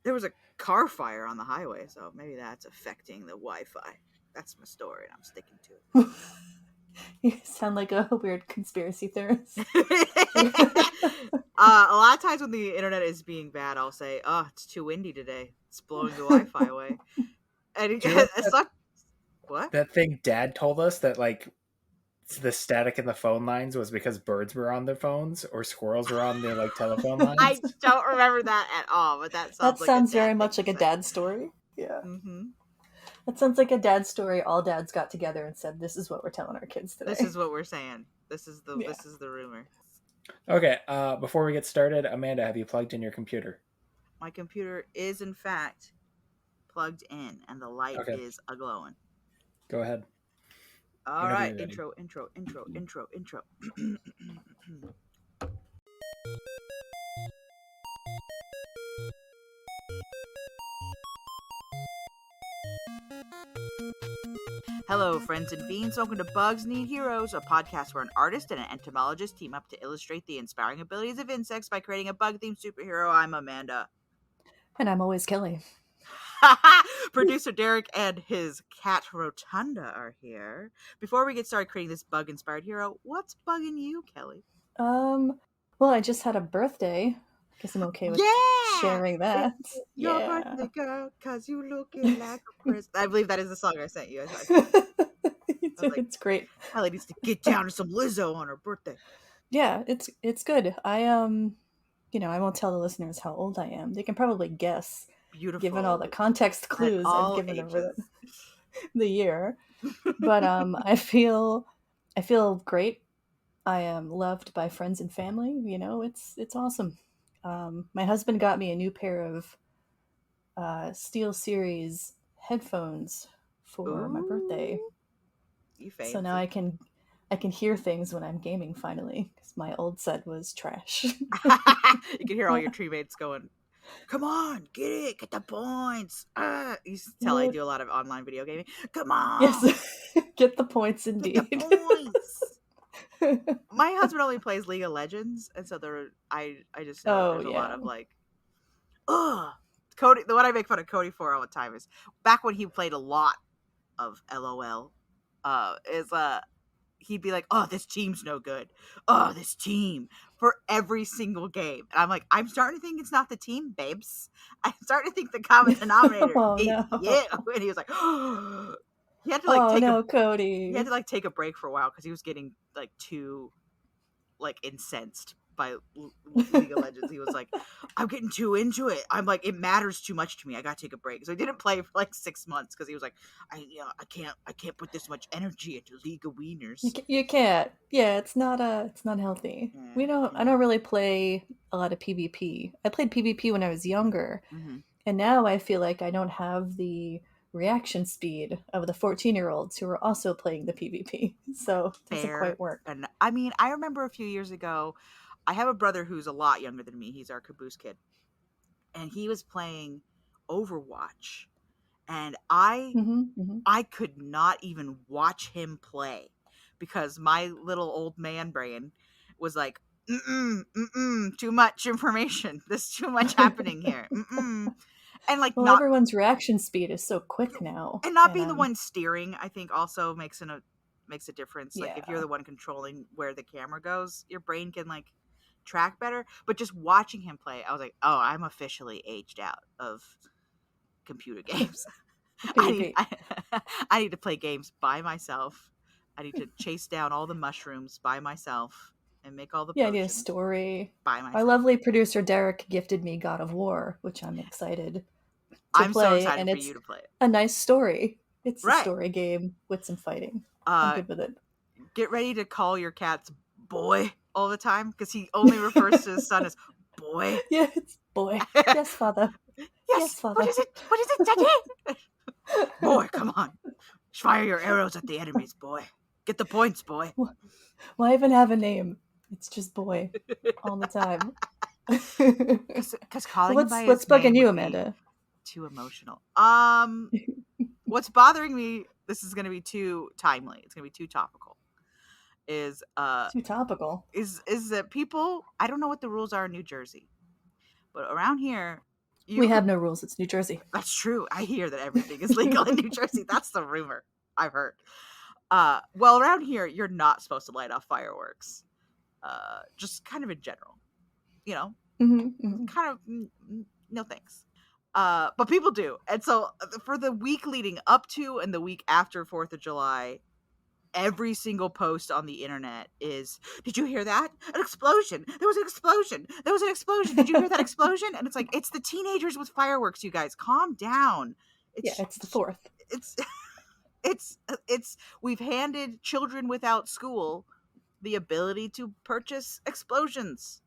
There was a car fire on the highway, so maybe that's affecting the Wi-Fi. That's my story, and I'm sticking to it. You sound like a weird conspiracy theorist. A lot of times when the internet is being bad, I'll say, "Oh, it's too windy today. It's blowing the Wi-Fi away." And it's not what that thing Dad told us that like the static in the phone lines was because birds were on their phones or squirrels were on their like telephone lines. I don't remember that at all, but that sounds very much like a dad story. Yeah. Mm-hmm. That sounds like a dad story. All dads got together and said, "This is what we're telling our kids today. This is what we're saying. This is the rumor." Okay, before we get started, Amanda, have you plugged in your computer? My computer is in fact plugged in, and the light is a glowing. Go ahead. All right, intro. Hello, friends and fiends. Welcome to Bugs Need Heroes, a podcast where an artist and an entomologist team up to illustrate the inspiring abilities of insects by creating a bug-themed superhero. I'm Amanda. And I'm always Kelly. Producer Derek and his cat Rotunda are here. Before we get started creating this bug-inspired hero, what's bugging you, Kelly? Well, I just had a birthday. I guess I'm okay with sharing that. It's your birthday, girl, because you looking like a prince. I believe that is the song I sent you. It's great. Kelly needs to get down to some Lizzo on her birthday. Yeah, it's good. I won't tell the listeners how old I am. They can probably guess. Beautiful. Given all the context clues I've given over the year. But I feel great. I am loved by friends and family. You know, it's awesome. My husband got me a new pair of SteelSeries headphones for my birthday. So now I can hear things when I'm gaming finally, because my old set was trash. You can hear all your teammates going, "Come on, get the points." You tell I do a lot of online video gaming. Come on. Yes, get the points indeed. Get the points. My husband only plays League of Legends, and so I just know there's a lot of like, Cody. The one I make fun of Cody for all the time is back when he played a lot of LOL. He'd be like, "Oh, this team's no good. Oh, this team," for every single game. And I'm like, I'm starting to think it's not the team, babes. I'm starting to think the common denominator is you. And he was like, he had to Cody. He had to take a break for a while because he was getting too incensed by League of Legends. He was like, "I'm getting too into it. I'm like, it matters too much to me. I gotta take a break." So he didn't play for 6 months because he was like, I can't put this much energy into League of Wieners. You can't. Yeah, it's not healthy. Yeah, I don't really play a lot of PvP. I played PvP when I was younger, and now I feel like I don't have the reaction speed of the 14-year-olds who are also playing the PvP. So it doesn't quite work. And I mean, I remember a few years ago, I have a brother who's a lot younger than me. He's our caboose kid. And he was playing Overwatch. And I could not even watch him play because my little old man brain was like, too much information. There's too much happening here. And everyone's reaction speed is so quick now. And not being the one steering, I think also makes a difference. Like if you're the one controlling where the camera goes, your brain can track better. But just watching him play, I was like, oh, I'm officially aged out of computer games. I need to play games by myself. I need to chase down all the mushrooms by myself and make all the potions. I need a story by myself. Our lovely producer Derek gifted me God of War, which I'm excited to I'm play. so excited and for it's you to play it. A nice story. It's a story game with some fighting. I'm good with it. Get ready to call your cats boy all the time because he only refers to his son as boy. Yeah, it's boy. Yes, father. Yes, father. What is it, daddy? Boy, come on. Fire your arrows at the enemies, boy. Get the points, boy. Why even have a name? It's just boy all the time. Because calling him by his what's bugging name you, would be Amanda? Too emotional. What's bothering me? This is going to be too timely. It's going to be too topical. Too topical. Is that people? I don't know what the rules are in New Jersey, but around here, We have no rules. It's New Jersey. That's true. I hear that everything is legal in New Jersey. That's the rumor I've heard. Well, around here, you're not supposed to light off fireworks. Just kind of in general. You know? Kind of, no thanks. But people do. And so for the week leading up to and the week after 4th of July, every single post on the internet is, did you hear that? An explosion. There was an explosion. There was an explosion. Did you hear that explosion? And it's like, it's the teenagers with fireworks, you guys. Calm down. It's the 4th. It's we've handed children without school the ability to purchase explosions.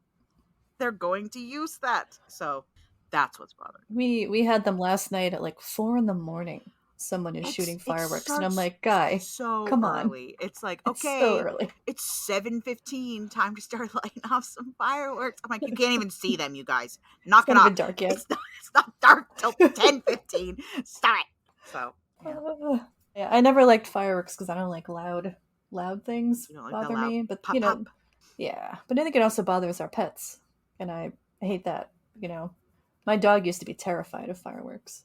They're going to use that. So that's what's bothering me. We had them last night at like 4 a.m. Someone is shooting fireworks, and I'm like, guy, come early. on. It's like, okay, so early. It's 7:15, time to start lighting off some fireworks. I'm like, you can't even see them, you guys. Knock it off. It's not even dark yet. It's not dark till 10:15. Stop it. So, yeah, I never liked fireworks because I don't like loud things bother me. But pop, pop. But I think it also bothers our pets, and I hate that. My dog used to be terrified of fireworks.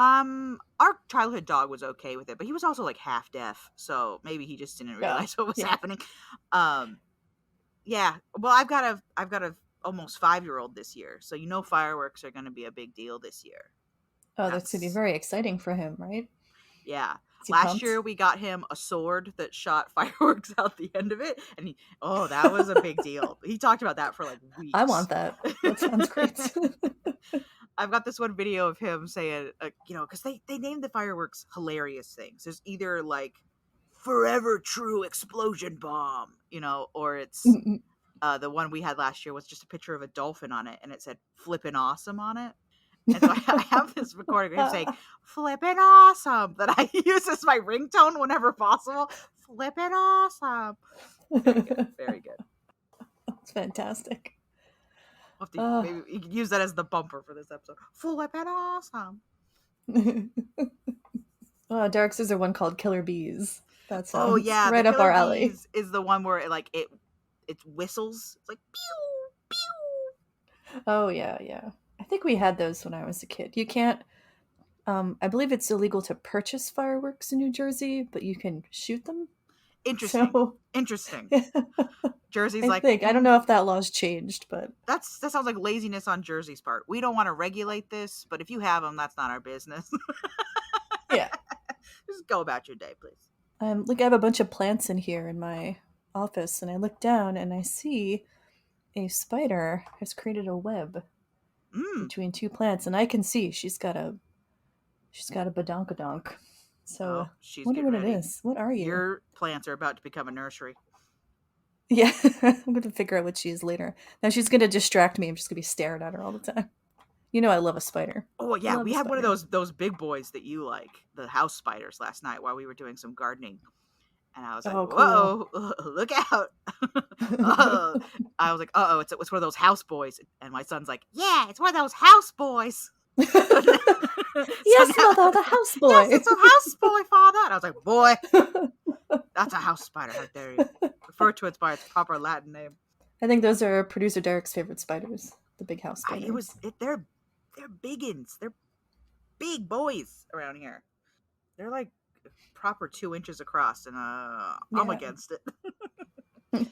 Our childhood dog was okay with it, but he was also like half deaf, so maybe he just didn't realize what was happening. Yeah. Well, I've got a almost 5-year-old this year, so fireworks are going to be a big deal this year. Oh, that's going to be very exciting for him, right? Yeah. Last year we got him a sword that shot fireworks out the end of it, and that was a big deal. He talked about that for like weeks. I want that. That sounds great. I've got this one video of him saying, because they named the fireworks hilarious things. There's either like forever true explosion bomb, or it's the one we had last year was just a picture of a dolphin on it, and it said flippin' awesome on it. And so I have this recording of him saying flippin' awesome that I use as my ringtone whenever possible. Flippin' awesome. Very good. Very good. That's fantastic. Maybe you could use that as the bumper for this episode. Flippin' awesome. Derek says there's one called Killer Bees. That's right up our alley. Is the one where it whistles. It's like pew pew. Oh yeah. I think we had those when I was a kid. You can't. I believe it's illegal to purchase fireworks in New Jersey, but you can shoot them. Interesting. Jersey's I don't know if that law's changed, but that sounds like laziness on Jersey's part. We don't want to regulate this, but if you have them, that's not our business. Yeah. Just go about your day, please. I have a bunch of plants in here in my office, and I look down and I see a spider has created a web between two plants, and I can see she's got a badonkadonk. So I wonder what it is. What are you? Your plants are about to become a nursery. Yeah, I'm going to figure out what she is later. Now she's going to distract me. I'm just going to be staring at her all the time. I love a spider. Oh, yeah. We had one of those big boys that you like, the house spiders, last night while we were doing some gardening. And I was like, whoa, look out. I was like, it's one of those house boys. And my son's like, yeah, it's one of those house boys. Yes, Mother, the house boy. Yes, it's a house boy, Father. And I was like, boy, that's a house spider. How dare you refer to it by its proper Latin name. I think those are producer Derek's favorite spiders, the big house spiders. They're biggins. They're big boys around here. They're like proper 2 inches across, and I'm against it.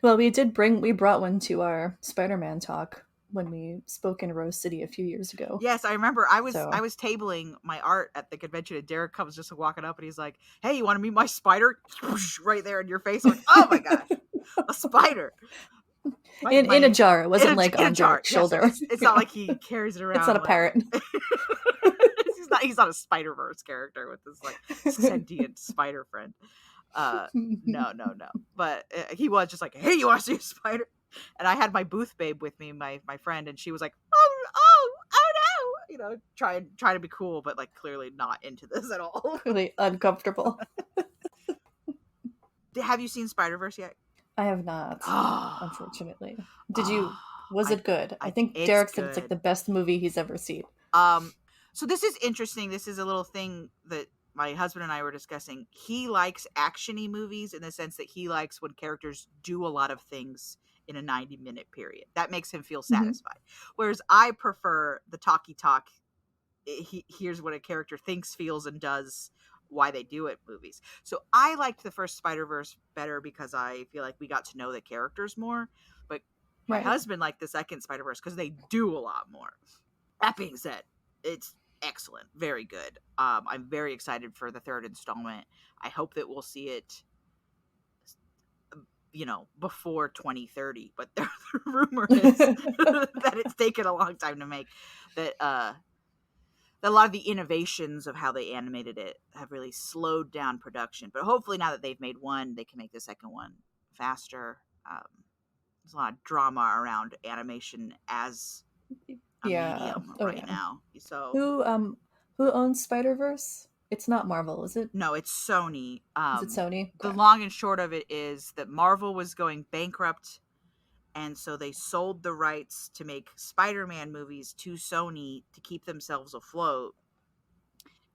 Well, we brought one to our Spider-Man talk when we spoke in Rose City a few years ago. Yes, I remember. I was tabling my art at the convention, and Derek comes just walking up, and he's like, "Hey, you want to meet my spider?" Right there in your face. I'm like, oh my gosh, a spider in a jar. It wasn't like on Derek's shoulder. Yes, it's not like he carries it around. It's not a parrot. He's not a Spider-Verse character with this like sentient spider friend. No. But he was just like, "Hey, you want to see a spider?" And I had my booth babe with me, my friend, and she was like, oh no, trying to be cool, but like clearly not into this at all. Really uncomfortable. Have you seen Spider-Verse yet? I have not, unfortunately. Did you? Was it good? I think Derek said it's like the best movie he's ever seen. So this is interesting. This is a little thing that my husband and I were discussing. He likes action-y movies in the sense that he likes when characters do a lot of things in a 90-minute period. That makes him feel satisfied. Whereas I prefer the talky talk. Here's what a character thinks, feels, and does, why they do it movies. So I liked the first Spider-Verse better because I feel like we got to know the characters more. But my husband liked the second Spider-Verse because they do a lot more. That being said, it's excellent. Very good. I'm very excited for the third installment. I hope that we'll see it, before 2030, but the rumor is that it's taken a long time to make. That a lot of the innovations of how they animated it have really slowed down production. But hopefully now that they've made one, they can make the second one faster. There's a lot of drama around animation as a medium now. So who owns Spider-Verse? It's not Marvel, is it? No, it's Sony. Is it Sony? Okay. The long and short of it is that Marvel was going bankrupt, and so they sold the rights to make Spider-Man movies to Sony to keep themselves afloat.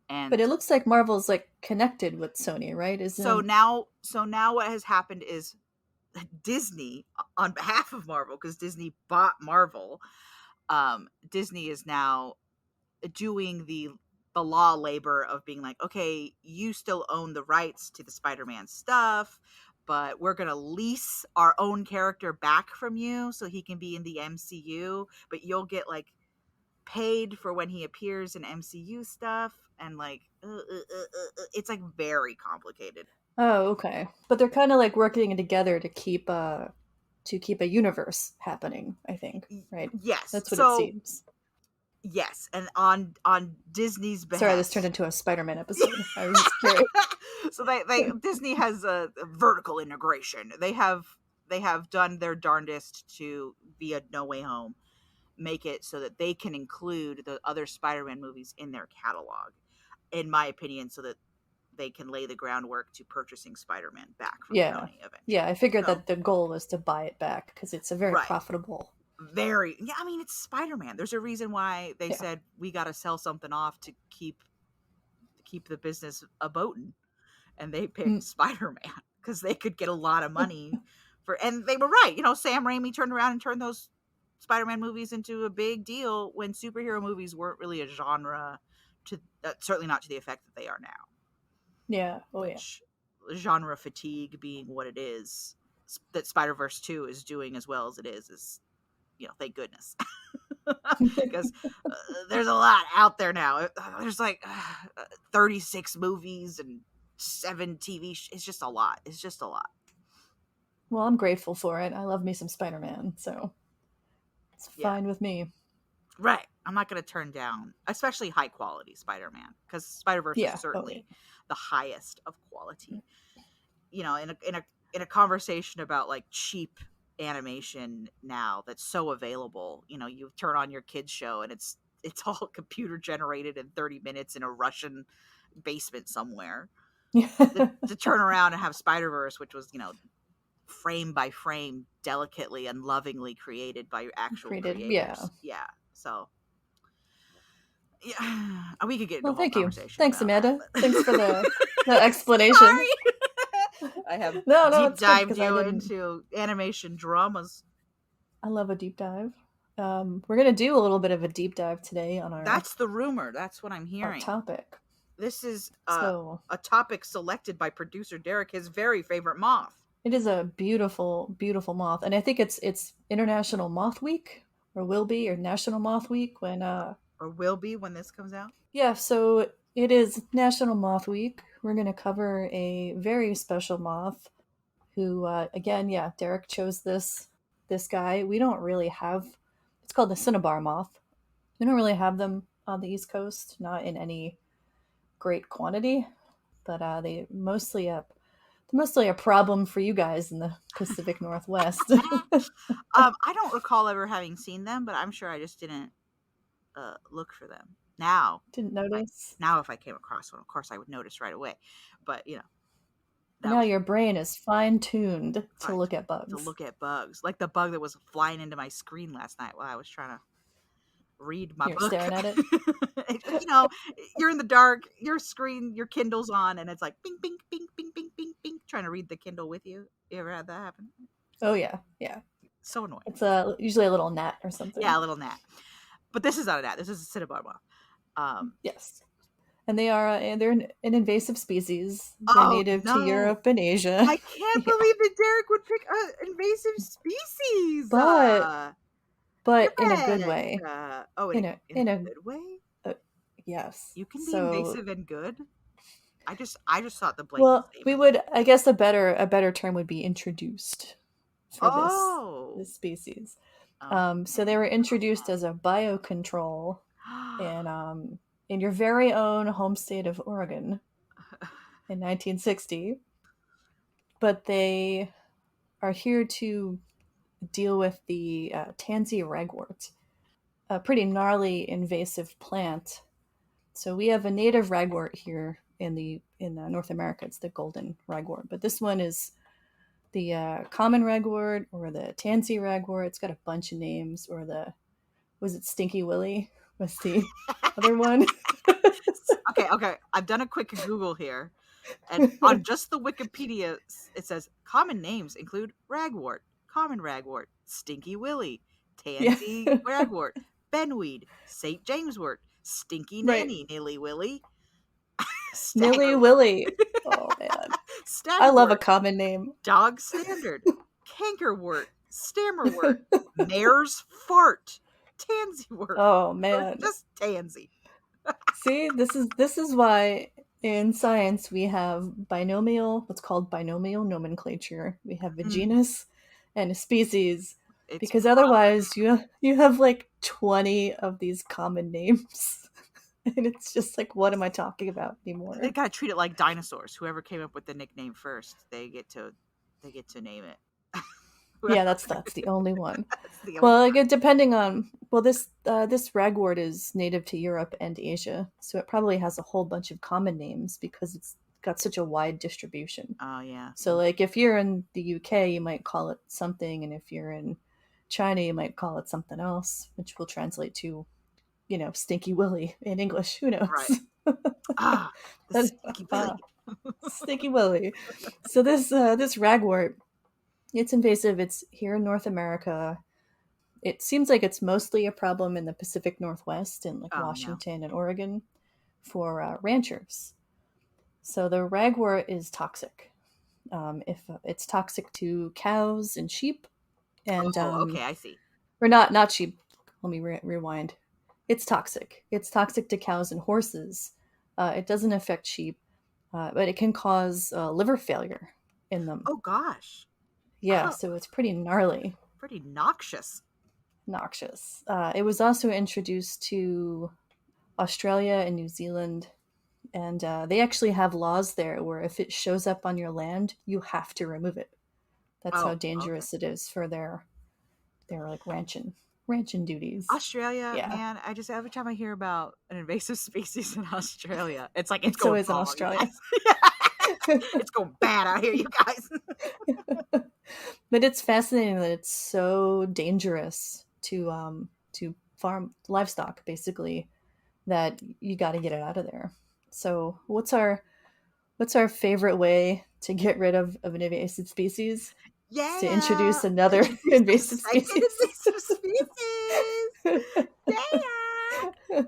But it looks like Marvel's like connected with Sony, right? So now what has happened is Disney, on behalf of Marvel, because Disney bought Marvel, Disney is now doing the law labor of being like, okay, you still own the rights to the Spider-Man stuff, but we're going to lease our own character back from you so he can be in the MCU, but you'll get like paid for when he appears in MCU stuff. And like, it's like very complicated. Oh, okay. But they're kind of like working together to keep a universe happening, I think, right? Yes. That's what it seems. Yes, and on Disney's behest. Sorry, this turned into a Spider-Man episode. I was just curious. So Disney has a vertical integration. They have done their darndest to, via No Way Home, make it so that they can include the other Spider-Man movies in their catalog, in my opinion, so that they can lay the groundwork to purchasing Spider-Man back from Sony eventually. Yeah, I figured that the goal was to buy it back because it's a very profitable. I mean, it's Spider-Man. There's a reason why they said we got to sell something off to keep the business a-boatin', and they picked Spider-Man because they could get a lot of money for, and they were right. Sam Raimi turned around and turned those Spider-Man movies into a big deal when superhero movies weren't really a genre, to certainly not to the effect that they are now. Yeah. Genre fatigue being what it is, that Spider-Verse 2 is doing as well as it is thank goodness. Because there's a lot out there now. There's like 36 movies and 7 TV it's just a lot. Well, I'm grateful for it. I love me some Spider-Man, so it's fine with me. Right. I'm not going to turn down, especially high quality Spider-Man, because Spider-Verse is certainly the highest of quality. In a conversation about like cheap animation now that's so available, you turn on your kids show and it's all computer generated in 30 minutes in a Russian basement somewhere. to turn around and have Spider-Verse, which was frame by frame, delicately and lovingly created by your actual creators. So we could get into a whole conversation. Thanks, Amanda. Thanks for the explanation. I have deep dived you into animation dramas. I love a deep dive. We're going to do a little bit of a deep dive today on our... That's the rumor. That's what I'm hearing. Our topic. This is a topic selected by producer Derek, his very favorite moth. It is a beautiful, beautiful moth. And I think it's International Moth Week, or will be, or National Moth Week when... Or will be when this comes out? Yeah, so it is National Moth Week. We're going to cover a very special moth who, again, Derek chose this guy. We don't really have... It's called the CINNABAR moth. We don't really have them on the East Coast, not in any great quantity, but they're mostly a problem for you guys in the Pacific Northwest. I don't recall ever having seen them, but I'm sure I just didn't look for them. Now, didn't notice. Now, if I came across one, of course, I would notice right away. But now your brain is fine-tuned to look at bugs. To look at bugs, like the bug that was flying into my screen last night while I was trying to read my book. You're staring at it. You're in the dark. Your screen, your Kindle's on, and it's like bing, bing, bing, bing, bing, bing, bing, trying to read the Kindle with you. You ever had that happen? Oh yeah. So annoying. It's usually a little gnat or something. Yeah, a little gnat. But this is not a gnat. This is a cinnabar moth. Yes. And they're an invasive species. They're native to Europe and Asia. I can't believe that Derek would pick an invasive species. But in a good way. In a good way? Yes. You can be invasive and good? I just thought the blanket Well, statement. we would, I guess a better term would be introduced for this species. So they were introduced as a biocontrol in your very own home state of Oregon in 1960. But they are here to deal with the tansy ragwort, a pretty gnarly invasive plant. So we have a native ragwort here in North America. It's the golden ragwort, but this one is the common ragwort or the tansy ragwort. It's got a bunch of names. Or was it Stinking Willie? Was the other one? Okay. I've done a quick Google here, and on just the Wikipedia, it says common names include ragwort, common ragwort, Stinky Willie, tansy ragwort, benweed, St. Jameswort, Stinky Nanny, Nilly Willie, Nilly Willie. Oh man, I love a common name. Dog standard, cankerwort, stammerwort, mare's fart, tansywort. Oh man, just tansy. See, this is why in science we have what's called binomial nomenclature. We have a genus and a species, because otherwise you have like 20 of these common names. And it's just like, what am I talking about anymore? They gotta treat it like dinosaurs. Whoever came up with the nickname first, they get to name it. Yeah, that's the only one. Depending on this ragwort is native to Europe and Asia, so it probably has a whole bunch of common names because it's got such a wide distribution. Oh yeah. So like if you're in the UK, you might call it something, and if you're in China, you might call it something else, which will translate to, Stinky Willie in English. Who knows? Right. Stinky Willie. Stinky Willie. So this ragwort, it's invasive. It's here in North America. It seems like it's mostly a problem in the Pacific Northwest in Washington and Oregon for ranchers. So the ragwort is toxic. If it's toxic to cows and sheep, and okay, I see. Or not sheep. Let me rewind. It's toxic. It's toxic to cows and horses. It doesn't affect sheep, but it can cause liver failure in them. Oh gosh. Yeah, so it's pretty gnarly. Pretty noxious. It was also introduced to Australia and New Zealand, and they actually have laws there where if it shows up on your land, you have to remove it. That's how dangerous it is for their like ranching duties. Australia, man, every time I hear about an invasive species in Australia, it's like it's going wrong, in Australia. It's going bad out here, you guys. But it's fascinating that it's so dangerous to farm livestock, basically, that you got to get it out of there. So what's our favorite way to get rid of an invasive species? Yeah, to introduce another invasive species. Yeah.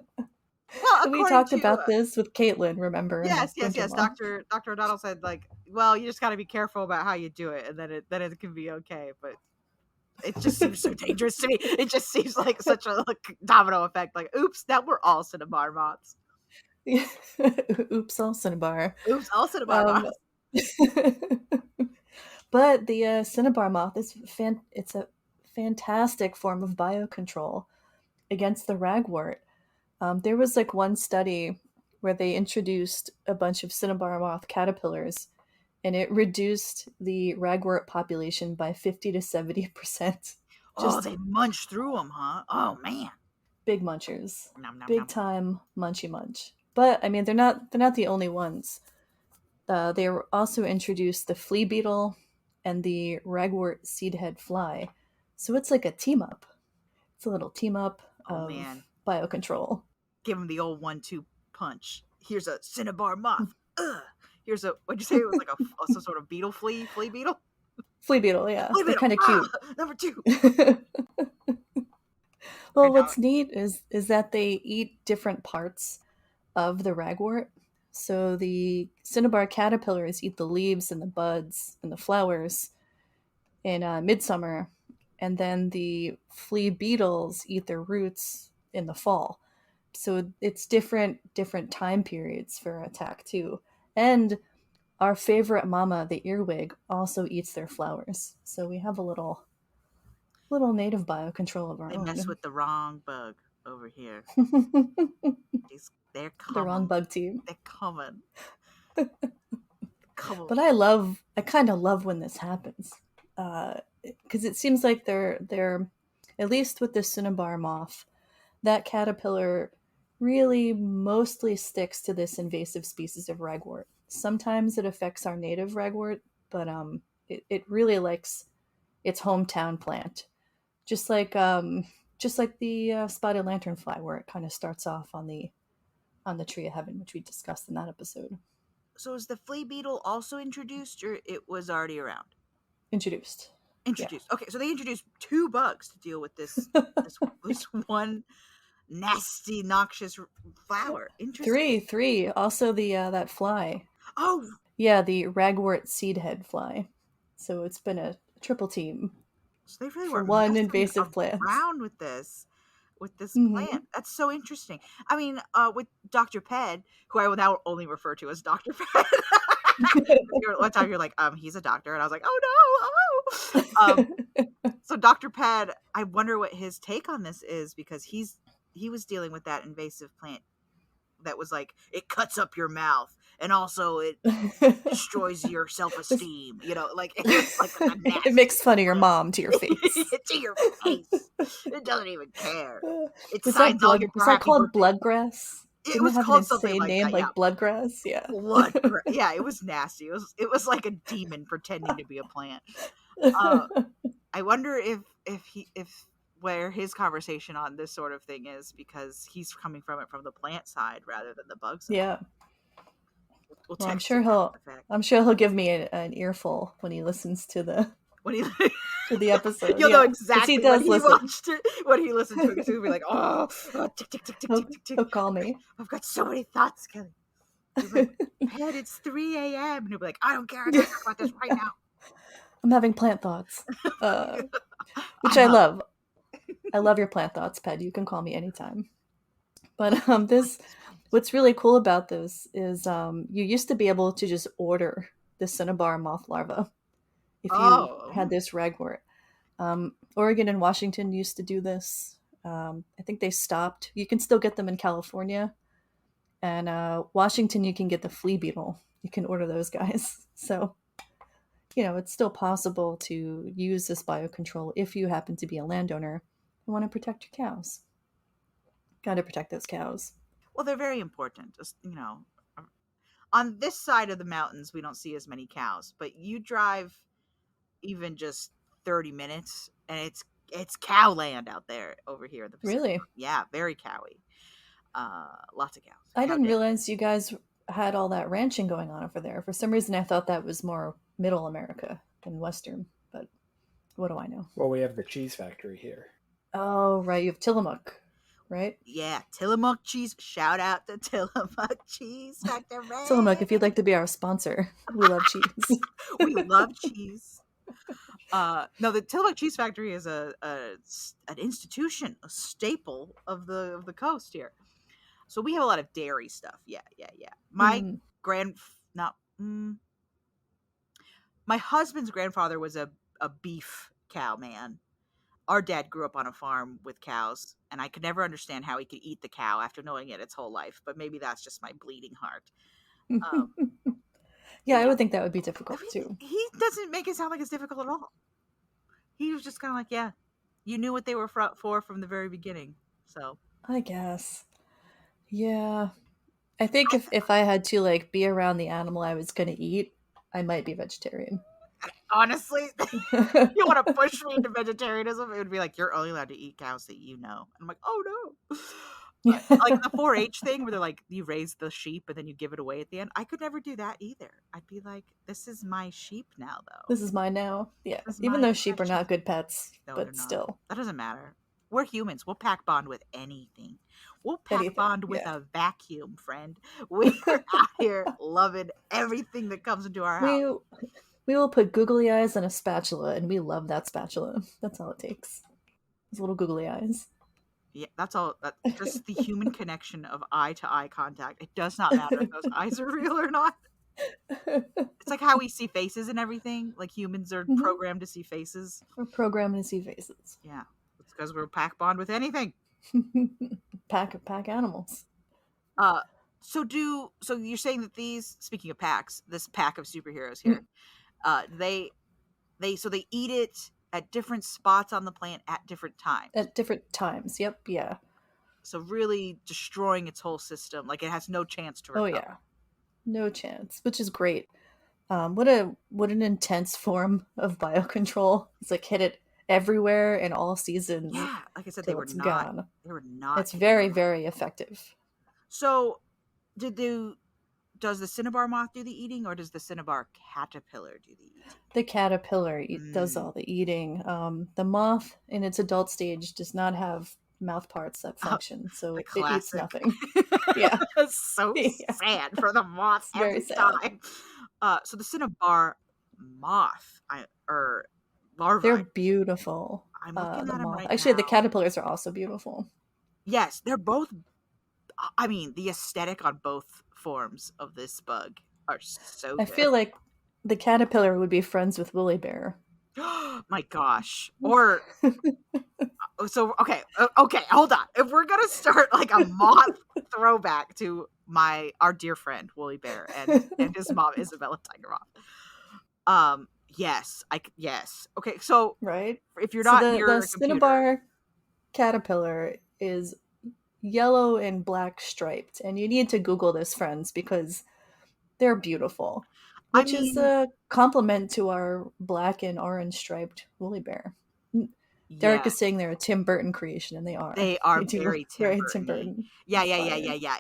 Well, we talked about this with Caitlin, remember? Yes. Dr. O'Donnell said, you just got to be careful about how you do it, and then it can be okay. But it just seems so dangerous to me. It just seems like such a domino effect. Like, oops, now we're all cinnabar moths. Oops, all cinnabar. Oops, all cinnabar moths. But the cinnabar moth is it's a fantastic form of biocontrol against the ragwort. There was one study where they introduced a bunch of cinnabar moth caterpillars, and it reduced the ragwort population by 50 to 70%. They munched through them, huh? Oh man, big munchers, big time munchy munch. But I mean, they're not the only ones. They were also introduced the flea beetle and the ragwort seedhead fly. So it's like a team up. It's a little team up of biocontrol. Give them the old 1-2 punch. Here's a cinnabar moth. Here's a, what'd you say? It was like some sort of beetle flea beetle? Flea beetle, yeah. Flea They're beetle. kind of cute. Number 2. Well, what's neat is that they eat different parts of the ragwort. So the cinnabar caterpillars eat the leaves and the buds and the flowers in midsummer, and then the flea beetles eat their roots in the fall. So it's different time periods for attack too. And our favorite mama, the earwig, also eats their flowers. So we have a little native biocontrol of our They own. mess with the wrong bug over here. They're coming. The wrong bug team. They're coming. But I kind of love when this happens, because it seems like they're at least with the cinnabar moth, that caterpillar really mostly sticks to this invasive species of ragwort. Sometimes it affects our native ragwort, but it really likes its hometown plant, just like the spotted lanternfly, where it kind of starts off on the tree of heaven, which we discussed in that episode. So is the flea beetle also introduced, or it was already around? Introduced. Yeah. Okay, so they introduced 2 bugs to deal with this this one nasty, noxious flower. Interesting. 3. Also the that fly. Oh, yeah, the ragwort seedhead fly. So it's been a triple team. So they really for were one invasive plant around with this plant. That's so interesting. I mean, with Dr. Ped, who I will now only refer to as Dr. Ped. One time you're like, he's a doctor, and I was like, oh no. So Dr. Ped, I wonder what his take on this is, because he was dealing with that invasive plant that was like, it cuts up your mouth, and also it destroys your self-esteem. Like it was like it makes fun of your mom to your face. To your face. It doesn't even care. It was signs all your was that called bloodgrass? It was called something like name that, like bloodgrass. Yeah, bloodgrass. Yeah, it was nasty. It was like a demon pretending to be a plant. I wonder if where his conversation on this sort of thing is, because he's coming from it from the plant side rather than the bug side. Yeah. Well, I'm sure he'll give me an earful when he listens to the to the episode. You'll know exactly when he watched it, when he listened to it, because he'll be like, oh, tick, tick, tick, tick, tick, tick, tick. He'll call me. I've got so many thoughts, Kelly. He's like, Ped, it's 3 a.m. And he'll be like, I don't care. I gotta talk about this right now. I'm having plant thoughts, which I love. I love your plant thoughts, Ped. You can call me anytime. But what's really cool about this is you used to be able to just order the cinnabar moth larva if you had this ragwort. Oregon and Washington used to do this. I think they stopped. You can still get them in California. And Washington, you can get the flea beetle. You can order those guys. So, it's still possible to use this biocontrol if you happen to be a landowner and want to protect your cows. Got to protect those cows. Well, they're very important. Just, on this side of the mountains, we don't see as many cows, but you drive even just 30 minutes and it's cow land out there over here in the Pacific. Really? Yeah, very cowy. Lots of cows. I didn't realize you guys had all that ranching going on over there. For some reason, I thought that was more middle America than Western, but what do I know? Well, we have the cheese factory here. Oh, right. You have Tillamook, right? Yeah, Tillamook cheese. Shout out to Tillamook Cheese Factory. Tillamook, if you'd like to be our sponsor, we love cheese. We love cheese. No, the Tillamook Cheese Factory is an institution, a staple of the coast here. So we have a lot of dairy stuff. Yeah. My my husband's grandfather was a beef cow man. Our dad grew up on a farm with cows, and I could never understand how he could eat the cow after knowing it its whole life. But maybe that's just my bleeding heart. Yeah, I would think that would be difficult too. He doesn't make it sound like it's difficult at all. He was just kind of like, yeah, you knew what they were for from the very beginning. So I guess, yeah. I think if I had to be around the animal I was going to eat, I might be vegetarian. Honestly, you want to push me into vegetarianism? It would be like, you're only allowed to eat cows that you know. And I'm like, oh But, like the 4-H thing where they're like, you raise the sheep and then you give it away at the end. I could never do that either. I'd be like, this is my sheep now, though. This is mine now. Yeah. Even though sheep are not good pets, but still. That doesn't matter. We're humans. We'll pack bond with anything. We'll pack bond with a vacuum, friend. We're out here loving everything that comes into our house. We will put googly eyes on a spatula, and we love that spatula. That's all it takes. Those little googly eyes. Yeah, that's all. That's just the human connection of eye-to-eye contact. It does not matter if those eyes are real or not. It's like how we see faces and everything. Like humans are programmed to see faces. We're programmed to see faces. Yeah, it's because we're pack bond with anything. pack animals. So you're saying that these, speaking of packs, this pack of superheroes here, they eat it at different spots on the plant at different times. At different times, yep, yeah. So really destroying its whole system, like it has no chance to recover. Oh yeah, no chance, which is great. What an intense form of biocontrol. It's like hit it everywhere in all seasons. Yeah, like I said, they were not. It's very, very effective. So, does the cinnabar moth do the eating, or does the cinnabar caterpillar do the eating? The caterpillar does all the eating. The moth in its adult stage does not have mouth parts that function, so it eats nothing. Yeah. So sad for the moth every time. So the cinnabar moth, larvae. They're beautiful. I'm looking at them right Actually, now. The caterpillars are also beautiful. Yes, they're both. I mean, the aesthetic on both forms of this bug are so good. I feel like the caterpillar would be friends with Willie Bear. My gosh. Or so okay, hold on. If we're gonna start like a moth throwback to our dear friend Willie Bear and his mom Isabella Tigermoth. Yes. Okay, so right. If you're not near the cinnabar caterpillar is yellow and black striped, and you need to Google this, friends, because they're beautiful. Which is a compliment to our black and orange striped woolly bear. Derek is saying they're a Tim Burton creation, and they are. They are very Tim Burton. Yeah.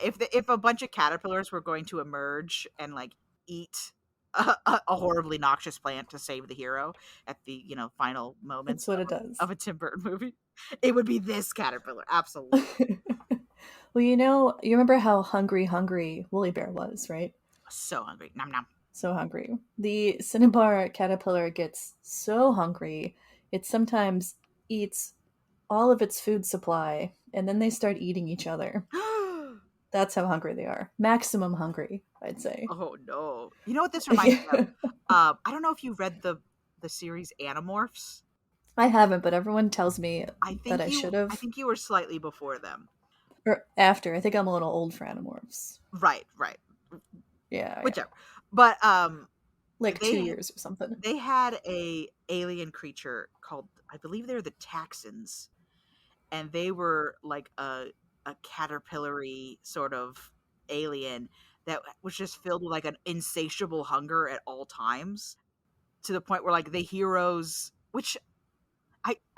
If a bunch of caterpillars were going to emerge and like eat a horribly noxious plant to save the hero at the final moments That's what it does. Of a Tim Burton movie, it would be this caterpillar. Absolutely. Well, you remember how hungry Woolly Bear was, right? So hungry. Nom nom. So hungry. The cinnabar caterpillar gets so hungry, it sometimes eats all of its food supply, and then they start eating each other. That's how hungry they are. Maximum hungry, I'd say. Oh no! You know what this reminds me of? I don't know if you read the series Animorphs. I haven't, but everyone tells me that I should have. I think you were slightly before them. Or after. I think I'm a little old for Animorphs. Right. Yeah. Whichever. But like 2 years or something. They had a alien creature called, I believe they're the Taxons, and they were like a caterpillary sort of alien that was just filled with like an insatiable hunger at all times, to the point where like the heroes, which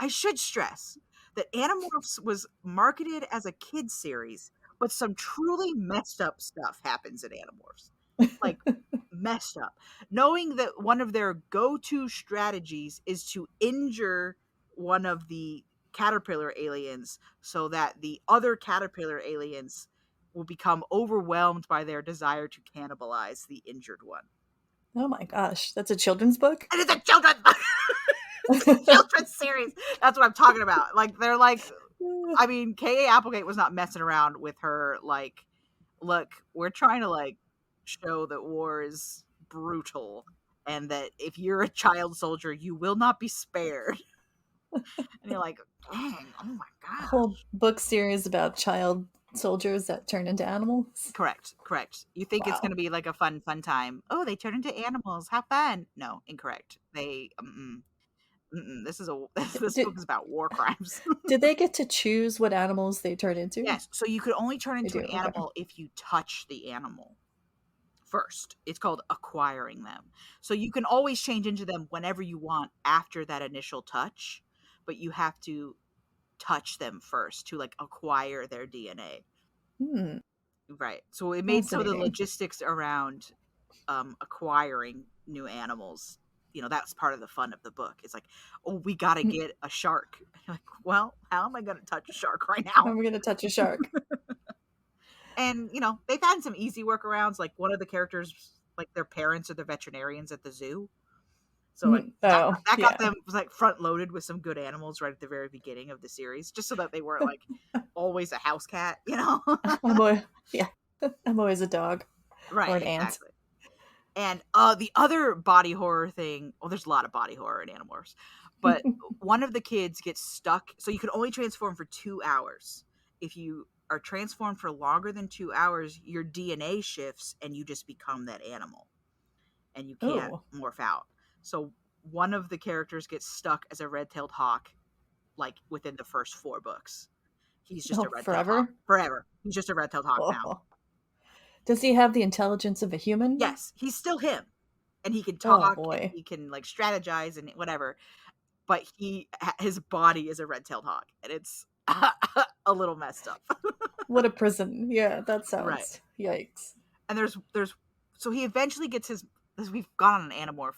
I should stress that Animorphs was marketed as a kid's series, but some truly messed up stuff happens in Animorphs. Like messed up. Knowing that one of their go-to strategies is to injure one of the caterpillar aliens so that the other caterpillar aliens will become overwhelmed by their desire to cannibalize the injured one. Oh my gosh, that's a children's book? And it's a children's book! It's a children's series. That's what I'm talking about. Like, they're like, I mean, K.A. Applegate was not messing around with her, like, look, we're trying to, like, show that war is brutal and that if you're a child soldier, you will not be spared. And you're like, dang, oh my god. A whole book series about child soldiers that turn into animals? Correct. You think it's going to be like a fun time. Oh, they turn into animals. How fun. No, incorrect. They, this book is about war crimes. Did they get to choose what animals they turn into? Yes. So you could only turn into an animal if you touch the animal first. It's called acquiring them. So you can always change into them whenever you want after that initial touch, but you have to touch them first to like acquire their DNA. Right. So it made some of the logistics around acquiring new animals. That's part of the fun of the book. It's like, oh, we got to get a shark. You're like, well, how am I going to touch a shark right now? How am I going to touch a shark? And, they've had some easy workarounds. Like one of the characters, like their parents are the veterinarians at the zoo. So like that got them like front loaded with some good animals right at the very beginning of the series, just so that they weren't like always a house cat, I'm always a dog, right? Or an ant. And the other body horror thing, well, there's a lot of body horror in Animorphs, but one of the kids gets stuck. So you can only transform for 2 hours. If you are transformed for longer than 2 hours, your DNA shifts and you just become that animal, and you can't morph out. So one of the characters gets stuck as a red-tailed hawk, like within the first 4 books. He's just a red-tailed hawk. Forever. He's just a red-tailed hawk now. Does he have the intelligence of a human? Yes, he's still him. And he can talk, and he can like strategize and whatever. But his body is a red-tailed hawk, and it's a little messed up. What a prison. Yeah, that sounds yikes. And there's so he eventually gets his, we've gone on an Animorph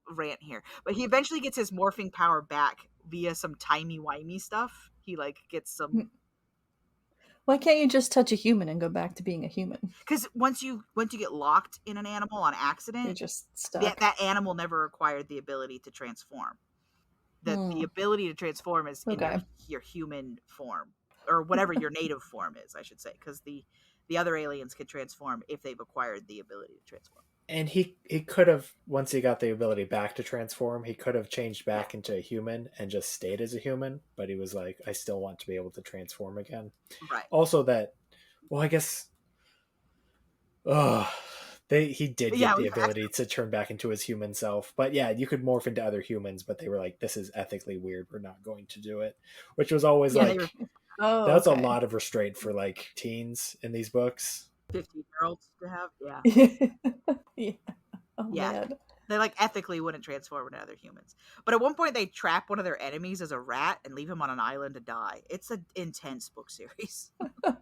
rant here, but he eventually gets his morphing power back via some timey-wimey stuff. He like gets some. Why can't you just touch a human and go back to being a human? Because once you get locked in an animal on accident, you're just stuck. That animal never acquired the ability to transform. The ability to transform is in your human form, or whatever your native form is, I should say, because the other aliens can transform if they've acquired the ability to transform. And he could have, once he got the ability back to transform, he could have changed back into a human and just stayed as a human, but he was like, I still want to be able to transform again. Right. Also I guess he did get the ability to turn back into his human self. But yeah, you could morph into other humans, but they were like, this is ethically weird, we're not going to do it. Which was always that's a lot of restraint for like teens in these books. 15-year-olds to have, man. They like ethically wouldn't transform into other humans. But at one point they trap one of their enemies as a rat and leave him on an island to die. It's an intense book series. I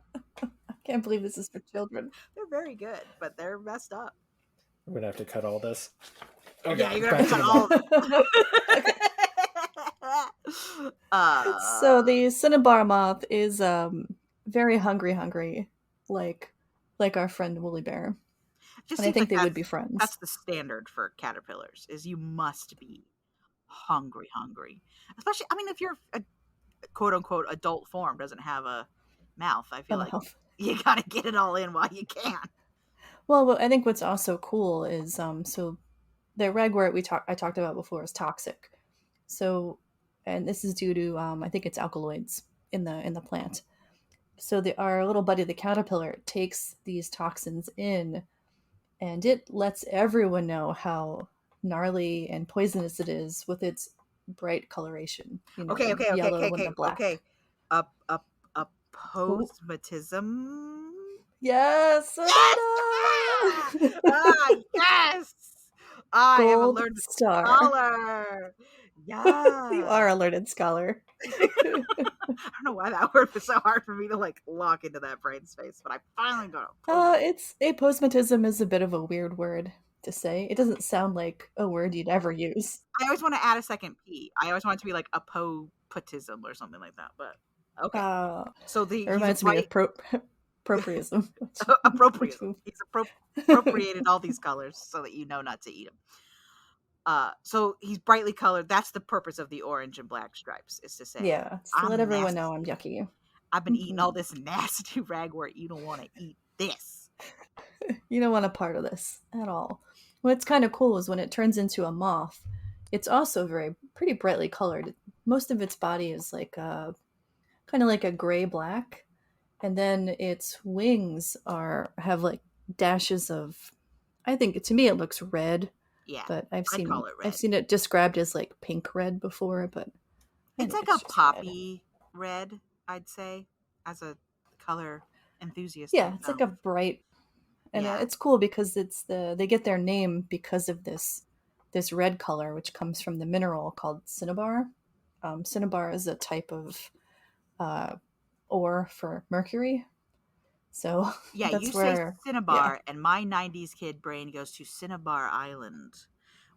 can't believe this is for children. They're very good, but they're messed up. We're gonna have to cut all this. Okay, yeah, you're gonna have to cut all of it. So the CINNABAR moth is very hungry, like our friend Woolly Bear. And I think they would be friends. That's the standard for caterpillars, is you must be hungry. Especially, I mean, if your quote-unquote adult form doesn't have a mouth, I feel like you gotta get it all in while you can. Well, I think what's also cool is, so the ragwort I talked about before is toxic. So, and this is due to, I think it's alkaloids in the plant. So our little buddy, the caterpillar, takes these toxins in, and it lets everyone know how gnarly and poisonous it is with its bright coloration. Okay. Black. Okay. Aposematism. Yes. Yes. I am a learned scholar. Yeah. You are a learned scholar. I don't know why that word was so hard for me to like lock into that brain space, but I finally got it. Aposematism is a bit of a weird word to say. It doesn't sound like a word you'd ever use. I always want to add a second P. I always want it to be like apopatism or something like that, but okay. So it reminds me of appropriism. Appropriism. He's appropriated all these colors so that you know not to eat them. So he's brightly colored. That's the purpose of the orange and black stripes, is to say, to let everyone know I'm yucky. I've been eating all this nasty ragwort. You don't want to eat this. You don't want a part of this at all. What's kind of cool is when it turns into a moth, it's also pretty brightly colored. Most of its body is like kind of like a gray black, and then its wings have like dashes of, I think to me it looks red. Yeah, but I've seen it described as like pink red before, but it's like a poppy red, I'd say, as a color enthusiast. Yeah, it's like a bright, and it's cool because they get their name because of this red color, which comes from the mineral called cinnabar. Cinnabar is a type of ore for mercury. So yeah, that's you where say Cinnabar, and my 90s kid brain goes to Cinnabar Island,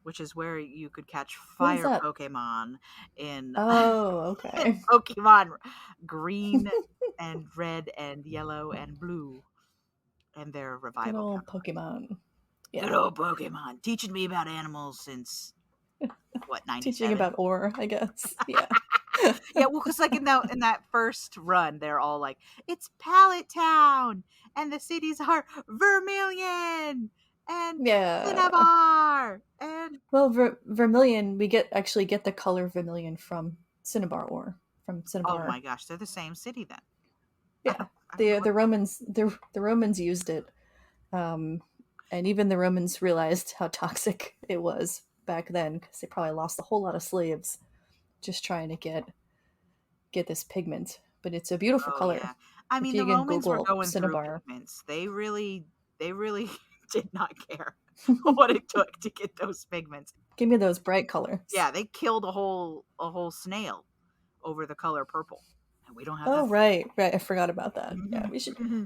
which is where you could catch fire Pokemon in okay. Pokemon green and red and yellow and blue, and their revival. Good old Pokemon. Yeah. Good old Pokemon, teaching me about animals since what, 97? Teaching about ore, I guess. Yeah. Yeah, well, because like in that first run, they're all like, it's Pallet Town, and the cities are Vermilion and Cinnabar, and Vermilion. We actually get the color Vermilion from Cinnabar ore, from Cinnabar. Oh my gosh, they're the same city then. Yeah, the Romans used it, and even the Romans realized how toxic it was back then, because they probably lost a whole lot of slaves just trying to get this pigment. But it's a beautiful color. Yeah. I mean, the Romans were going through pigments. They really did not care what it took to get those pigments. Give me those bright colors. Yeah, they killed a whole snail over the color purple. And we don't have that. Right. I forgot about that. Mm-hmm. Yeah,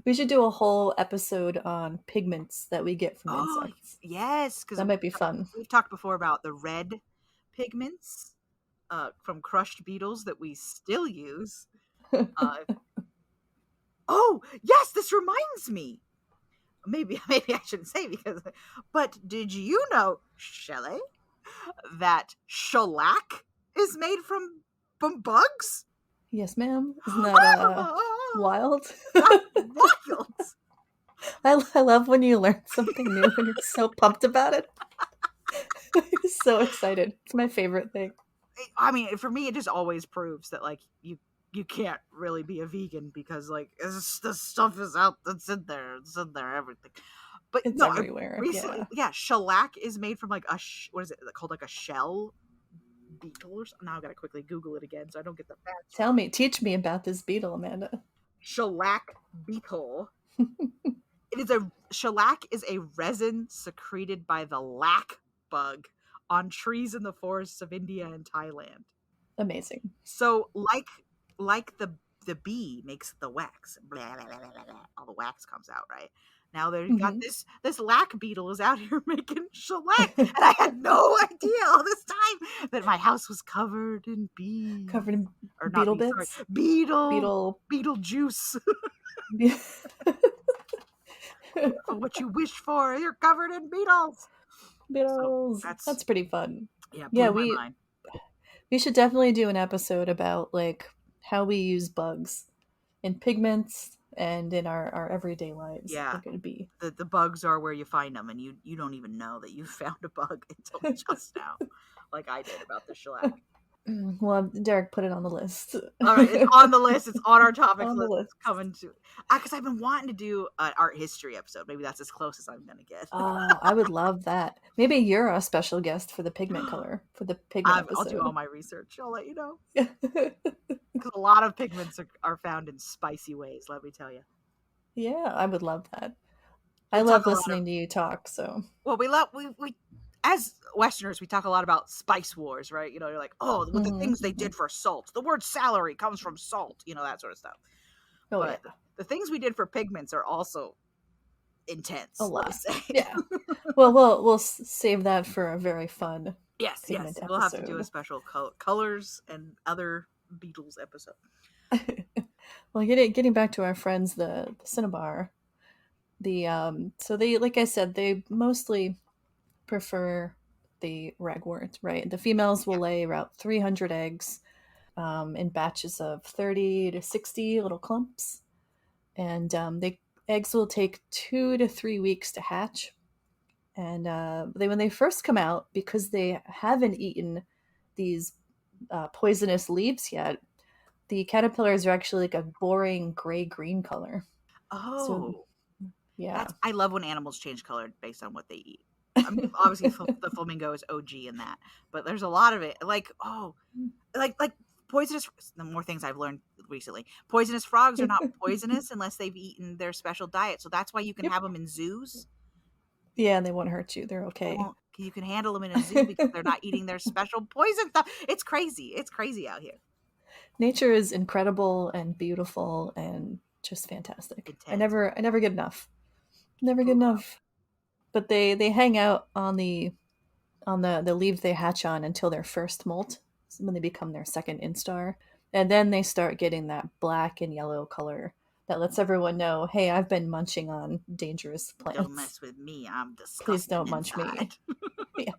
we should do a whole episode on pigments that we get from insects. Yes, because that might be fun. We've talked before about the red pigments from crushed beetles that we still use. Oh, yes, this reminds me. Maybe I shouldn't say but did you know, Shelley, that shellac is made from bugs? Yes, ma'am. Isn't that wild? Wild. I love when you learn something new and you're so pumped about it. I'm so excited. It's my favorite thing. I mean, for me, it just always proves that like you can't really be a vegan because like the stuff is out that's in there. It's in there, everything. But it's everywhere. Recently, shellac is made from like what is it called? Like a shell beetle or something. Now I gotta quickly Google it again so I don't get the facts. Teach me about this beetle, Amanda. Shellac beetle. Shellac is a resin secreted by the lac bug on trees in the forests of India and Thailand. Amazing. So like the bee makes the wax, blah, blah, blah, blah, blah, all the wax comes out, right? Now they've got this lac beetle is out here making shellac, and I had no idea all this time that my house was covered in beetle bits, sorry, beetle juice. What you wish for, you're covered in beetles. So that's pretty fun. Yeah, we should definitely do an episode about like how we use bugs in pigments and in our everyday lives. Yeah, like it'd be the bugs are where you find them, and you don't even know that you found a bug until just now, like I did about the shellac. Well, Derek put it on the list. All right, it's on the list. It's on our topics list. It's coming to because I've been wanting to do an art history episode. Maybe that's as close as I'm gonna get. Oh, I would love that. Maybe you're a special guest for the pigment color for the pigment episode. I'll do all my research. I'll let you know. Because a lot of pigments are found in spicy ways. Let me tell you. Yeah, I would love that. I love listening to you talk. So well, we as Westerners, we talk a lot about spice wars, right? You know, you're like, the things they did for salt. The word salary comes from salt, you know, that sort of stuff. Oh, but the things we did for pigments are also intense. A lot. Yeah. Well, we'll save that for a very fun pigment episode. We'll have to do a special colors and other beetles episode. Well, getting back to our friends, the Cinnabar, so they, like I said, they mostly prefer the ragwort, right? The females will lay about 300 eggs in batches of 30 to 60 little clumps, and the eggs will take 2 to 3 weeks to hatch. And when they first come out, because they haven't eaten these poisonous leaves yet, the caterpillars are actually like a boring gray-green color. Oh, so, yeah. I love when animals change color based on what they eat. I mean, obviously the flamingo is OG in that, but there's a lot of it. Like poisonous. The more things I've learned recently, poisonous frogs are not poisonous unless they've eaten their special diet. So that's why you can have them in zoos. Yeah, and they won't hurt you. They're okay. You can handle them in a zoo because they're not eating their special poison stuff. It's crazy. It's crazy out here. Nature is incredible and beautiful, and just fantastic. Intense. I never get enough. Never get enough. But they hang out on the leaves they hatch on until their first molt, when they become their second instar. And then they start getting that black and yellow color that lets everyone know, hey, I've been munching on dangerous plants. Don't mess with me. I'm disgusting. Please don't munch me. Yeah.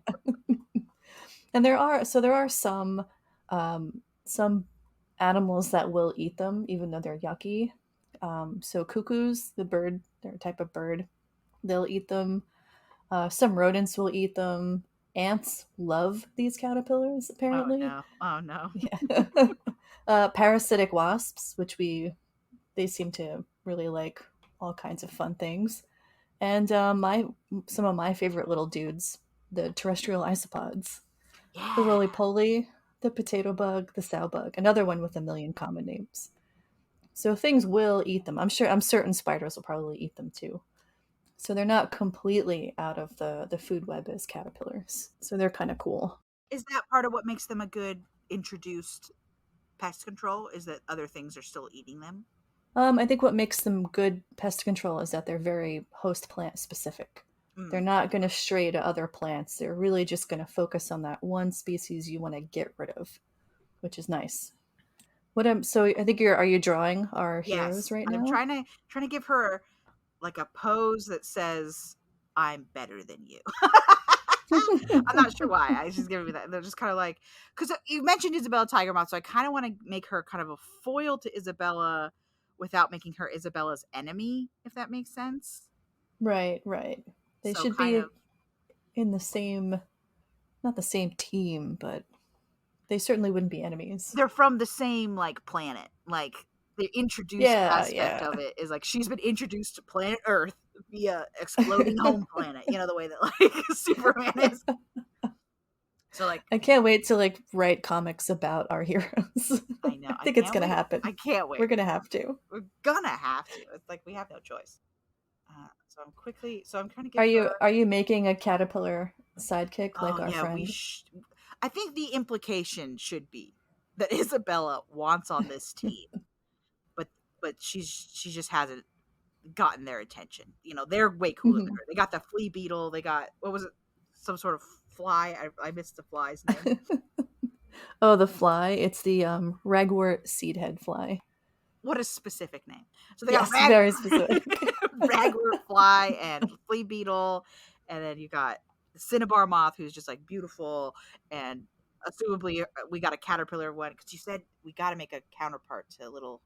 And there are some animals that will eat them, even though they're yucky. So cuckoos, the bird, they're a type of bird, they'll eat them. Some rodents will eat them. Ants love these caterpillars, apparently. Oh no. Yeah. Parasitic wasps, which they seem to really like all kinds of fun things. And some of my favorite little dudes, the terrestrial isopods. Yeah. The roly-poly, the potato bug, the sow bug, another one with a million common names. So things will eat them. I'm certain spiders will probably eat them too. So they're not completely out of the food web as caterpillars. So they're kind of cool. Is that part of what makes them a good introduced pest control, is that other things are still eating them? I think what makes them good pest control is that they're very host plant specific. They're not going to stray to other plants. They're really just going to focus on that one species you want to get rid of, which is nice. So I think are you drawing our heroes right now? I'm trying to give her like a pose that says, I'm better than you. I'm not sure why. I was just giving me that. They're just kind of like, because you mentioned Isabella Tigermoth, so I kind of want to make her kind of a foil to Isabella without making her Isabella's enemy, if that makes sense. Right. They should be in the same, not the same team, but they certainly wouldn't be enemies. They're from the same like planet. Like the introduced aspect of it is like she's been introduced to planet Earth via exploding home planet. You know, the way that like Superman is. So like I can't wait to like write comics about our heroes. I know. I think it's gonna happen. I can't wait. We're gonna have to. It's like we have no choice. So I'm trying to get. Are you making a caterpillar sidekick like our friend? I think the implication should be that Isabella wants on this team, but she just hasn't gotten their attention. You know, they're way cooler than her. They got the flea beetle. They got, what was it? Some sort of fly. I missed the fly's name. Oh, the fly. It's the ragwort seedhead fly. What a specific name. So they got very specific. ragwort fly and flea beetle, and then you got the CINNABAR moth, who's just like beautiful, and assumably we got a caterpillar one, because you said we got to make a counterpart to little.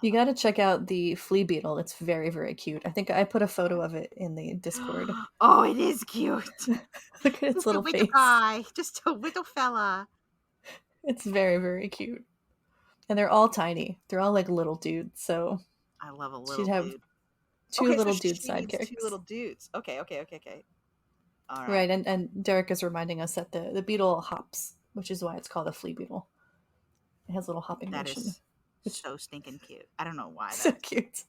You got to check out the flea beetle. It's very, very cute. I think I put a photo of it in the Discord. Oh, it is cute. Look at its little face. Just a little fella. It's very, very cute. And they're all tiny. They're all like little dudes. So I love a little dude. She'd have two little dude sidekicks. Two little dudes. Okay. All right. And Derek is reminding us that the beetle hops, which is why it's called a flea beetle. It has little hopping motion. Which so stinking cute. I don't know why. So cute.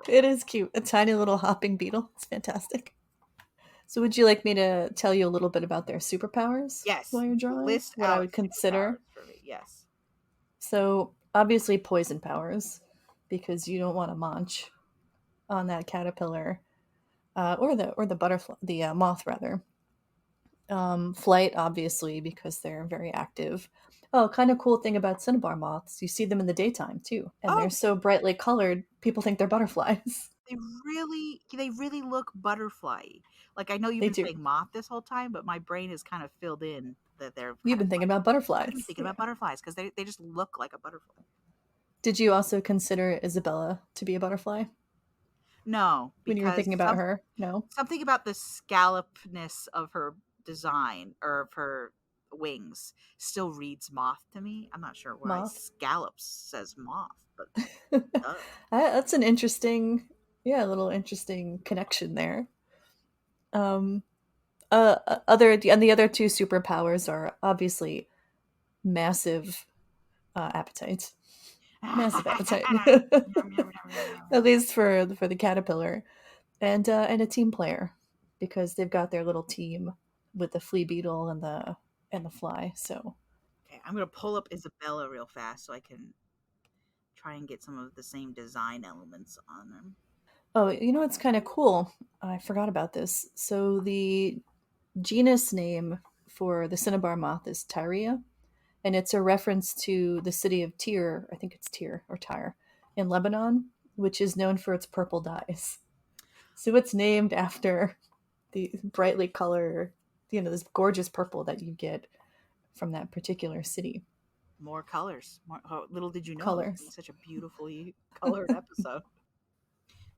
It is cute. A tiny little hopping beetle. It's fantastic. So would you like me to tell you a little bit about their superpowers? Yes. While you're drawing? List what I would consider. For me. Yes. So obviously poison powers, because you don't want to munch on that caterpillar, or the butterfly, the moth rather. Flight, obviously, because they're very active. Oh, kind of cool thing about cinnabar moths, you see them in the daytime too, and they're so brightly colored, people think they're butterflies. They really look butterfly-y. Like, I know you've been saying moth this whole time, but my brain is kind of filled in that they're. You've been thinking about butterflies. I've been thinking about butterflies because they just look like a butterfly. Did you also consider Isabella to be a butterfly? No, when you were thinking about her. No, something about the scallopness of her design or of her wings still reads moth to me. I'm not sure why scallops says moth, but that's an interesting, little interesting connection there. The other two superpowers are obviously massive appetite. Massive appetite. At least for the caterpillar, and a team player, because they've got their little team with the flea beetle and the fly. So okay, I'm gonna pull up Isabella real fast so I can try and get some of the same design elements on them. Oh, you know what's kind of cool? I forgot about this. So the genus name for the cinnabar moth is Tyria, and it's a reference to the city of Tyre, I think it's Tyre or Tyre, in Lebanon, which is known for its purple dyes. So it's named after the brightly colored, this gorgeous purple that you get from that particular city. More colors. Little did you know colors. It's such a beautifully colored episode.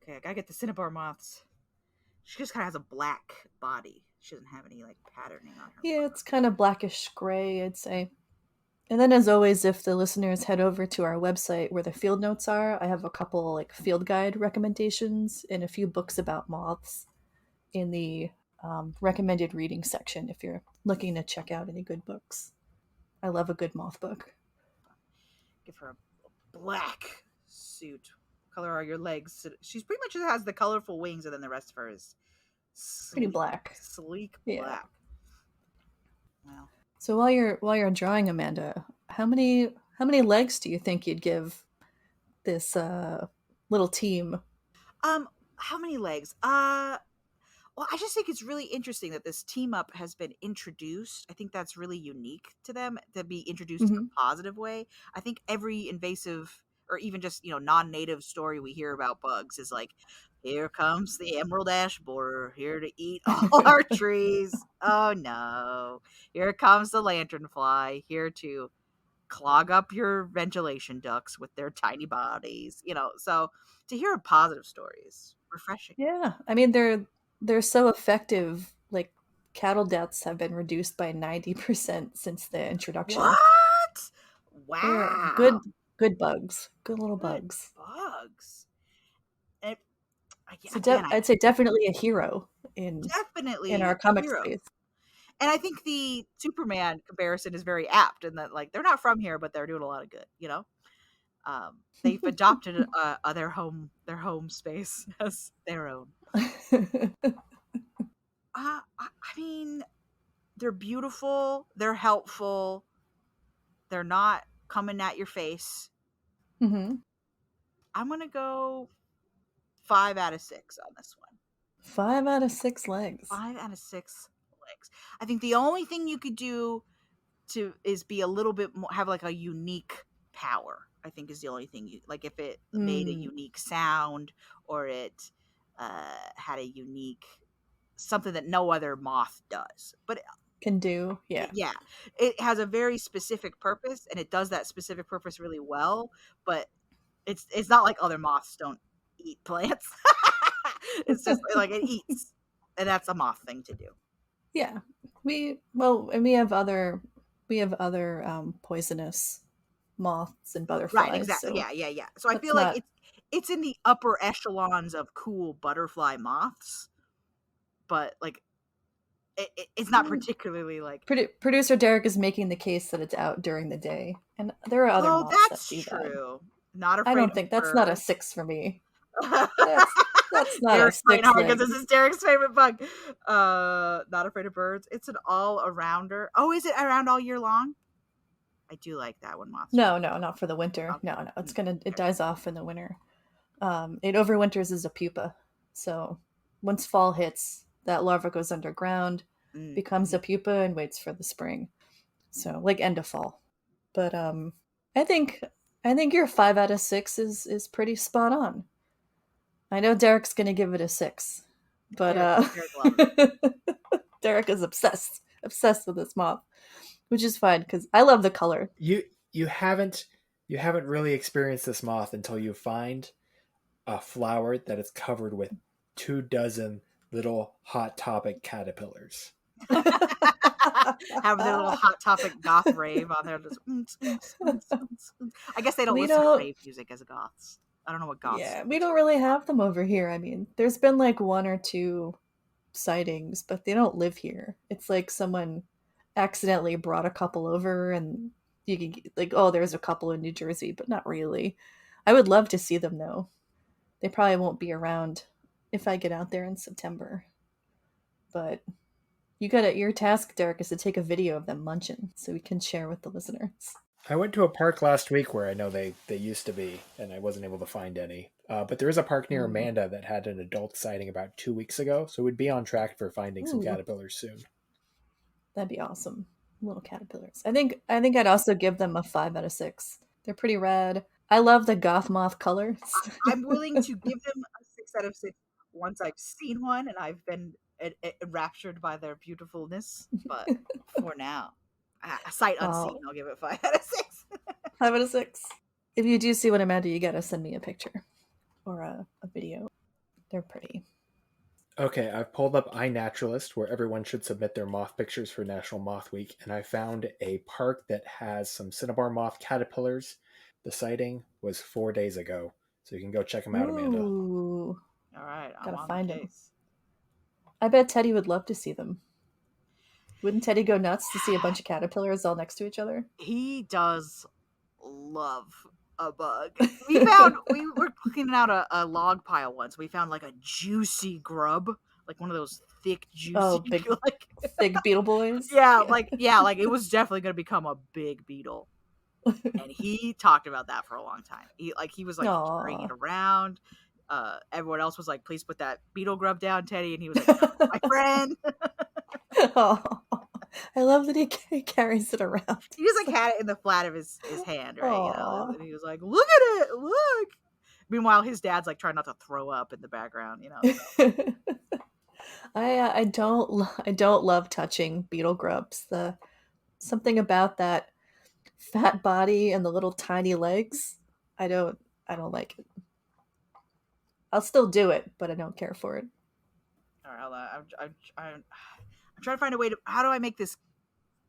Okay, I gotta get the cinnabar moths. She just kind of has a black body. She doesn't have any patterning on her. Yeah, it's kind of blackish gray, I'd say. And then, as always, if the listeners head over to our website where the field notes are, I have a couple field guide recommendations and a few books about moths in the recommended reading section if you're looking to check out any good books. I love a good moth book. Give her a black suit. What color are your legs? She's pretty much has the colorful wings, and then the rest of her is pretty black, sleek yeah. Black. Well. So while you're drawing, Amanda, how many legs do you think you'd give this little team? How many legs? Well, I just think it's really interesting that this team up has been introduced. I think that's really unique to them to be introduced in a positive way. I think every invasive or even just non-native story we hear about bugs is here comes the emerald ash borer, here to eat all our trees. Oh no. Here comes the lanternfly, here to clog up your ventilation ducts with their tiny bodies. So to hear a positive story is refreshing. Yeah. I mean, they're so effective. Cattle deaths have been reduced by 90% since the introduction. What? Wow. They're good bugs. Good little bugs. Bugs. I'd say definitely a hero in our comic space. And I think the Superman comparison is very apt in that they're not from here, but they're doing a lot of good. They've adopted their home space as their own. I mean, they're beautiful. They're helpful. They're not coming at your face. Mm-hmm. I'm gonna go 5 out of 6 on this one. 5 out of 6 legs. 5 out of 6 legs. I think the only thing you could do is be a little bit more, have a unique power. I think is the only thing you if it made a unique sound or it had a unique something that no other moth does. But can do, yeah. Yeah. It has a very specific purpose and it does that specific purpose really well, but it's not like other moths don't eat plants. It's just it eats, and that's a moth thing to do. Yeah, we have other poisonous moths and butterflies. Right, exactly. So yeah. So I feel like it's in the upper echelons of cool butterfly moths, but it's not particularly Producer Derek is making the case that it's out during the day, and there are other moths that's that do true. That. Not afraid. I don't think that's not a 6 for me. That's not Derek's a 6 because this is Derek's favorite bug. Not afraid of birds. It's an all-arounder. Oh, is it around all year long? I do like that one, moth. No, not for the winter. Okay. No, it dies off in the winter. It overwinters as a pupa. So once fall hits, that larva goes underground, becomes a pupa, and waits for the spring. So end of fall. But I think your 5 out of 6 is pretty spot on. I know Derek's gonna give it a 6, but Derek is obsessed with this moth, which is fine because I love the color. You haven't really experienced this moth until you find a flower that is covered with 24 little Hot Topic caterpillars. Have their little Hot Topic goth rave on there. Just, I guess they don't listen to rave music as goths. I don't know what goths. Yeah, we don't really have them over here. I mean, there's been 1 or 2 sightings, but they don't live here. It's someone accidentally brought a couple over, and you can there's a couple in New Jersey, but not really. I would love to see them though. They probably won't be around if I get out there in September. But your task, Derek, is to take a video of them munching so we can share with the listeners. I went to a park last week where I know they used to be, and I wasn't able to find any. But there is a park near Amanda that had an adult sighting about 2 weeks ago, so we'd be on track for finding some caterpillars soon. That'd be awesome. Little caterpillars. I think I'd also give them a 5 out of 6. They're pretty rad. I love the goth moth colors. I'm willing to give them a 6 out of 6 once I've seen one and I've been enraptured by their beautifulness. But for now, sight unseen, I'll give it 5 out of 6. 5 out of 6. If you do see one, Amanda, you gotta send me a picture or a video. They're pretty. Okay, I've pulled up iNaturalist, where everyone should submit their moth pictures for National Moth Week, and I found a park that has some cinnabar moth caterpillars. The sighting was 4 days ago, so you can go check them out, Amanda. All right, gotta find them. I bet Teddy would love to see them. Wouldn't Teddy go nuts to see a bunch of caterpillars all next to each other? He does love a bug. We were cleaning out a log pile once. We found like a juicy grub, like one of those thick, juicy, big, thick beetle boys. Yeah, like it was definitely going to become a big beetle. And he talked about that for a long time. He was carrying it around. Everyone else was like, "Please put that beetle grub down, Teddy." And he was like, "No, my friend." I love that he carries it around. He just like had it in the flat of his hand, right? You know, and he was like, "Look at it, look." Meanwhile, his dad's like trying not to throw up in the background, you know. So. I don't love touching beetle grubs. Something about that fat body and the little tiny legs, I don't like it. I'll still do it, but I don't care for it. All right, I'm trying to find a way to. How do I make this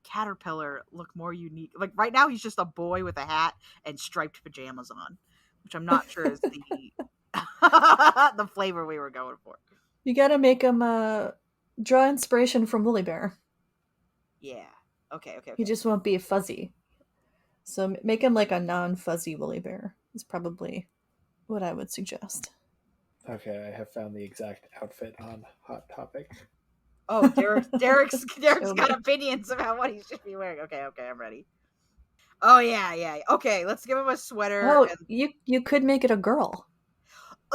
caterpillar look more unique? Like right now, he's just a boy with a hat and striped pajamas on, which I'm not sure is the the flavor we were going for. You gotta make him draw inspiration from Woolly Bear. Yeah. Okay. He just won't be fuzzy. So make him like a non-fuzzy Woolly Bear. Is probably what I would suggest. Okay, I have found the exact outfit on Hot Topic. Oh, Derek's got opinions about what he should be wearing. Okay, I'm ready. Oh yeah. Okay, let's give him a sweater. Oh, you could make it a girl.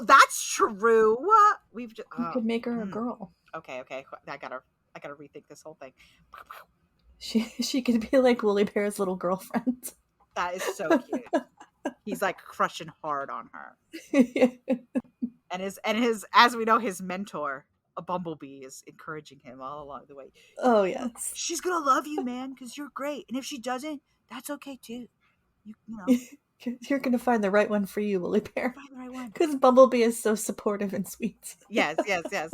That's true. You could make her a girl. Okay. I gotta rethink this whole thing. She could be like Woolly Bear's little girlfriend. That is so cute. He's like crushing hard on her. And his as we know, his mentor, a bumblebee, is encouraging him all along the way. Oh yes. She's gonna love you, man, because you're great. And if she doesn't, that's okay too. You know. You're gonna find the right one for you, Woolly Bear. Find the right one. Because Bumblebee is so supportive and sweet. Yes.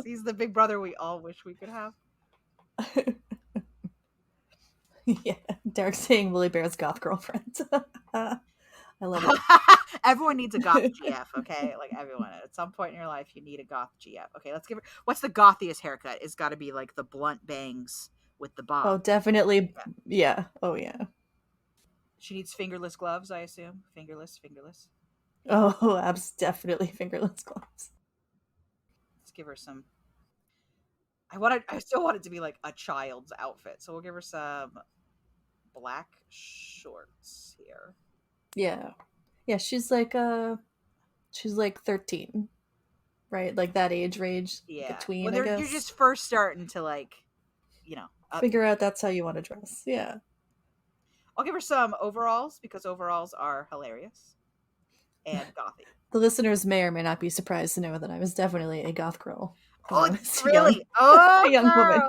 He's the big brother we all wish we could have. Yeah, Derek saying Woolly Bear's goth girlfriend. I love it. Everyone needs a goth GF, okay? Like everyone. At some point in your life, you need a goth GF. Okay, let's give her. What's the gothiest haircut? It's got to be like the blunt bangs with the bob. Oh, definitely. Yeah. Oh, yeah. She needs fingerless gloves, I assume. Fingerless. Oh, definitely fingerless gloves. Let's give her some. I still want it to be like a child's outfit, so we'll give her some black shorts here. Yeah, she's like 13, right? Like that age range between. Well, you're just first starting to like, figure out that's how you want to dress. Yeah. I'll give her some overalls because overalls are hilarious and gothy. The listeners may or may not be surprised to know that I was definitely a goth girl. Oh, really? Oh, a young woman.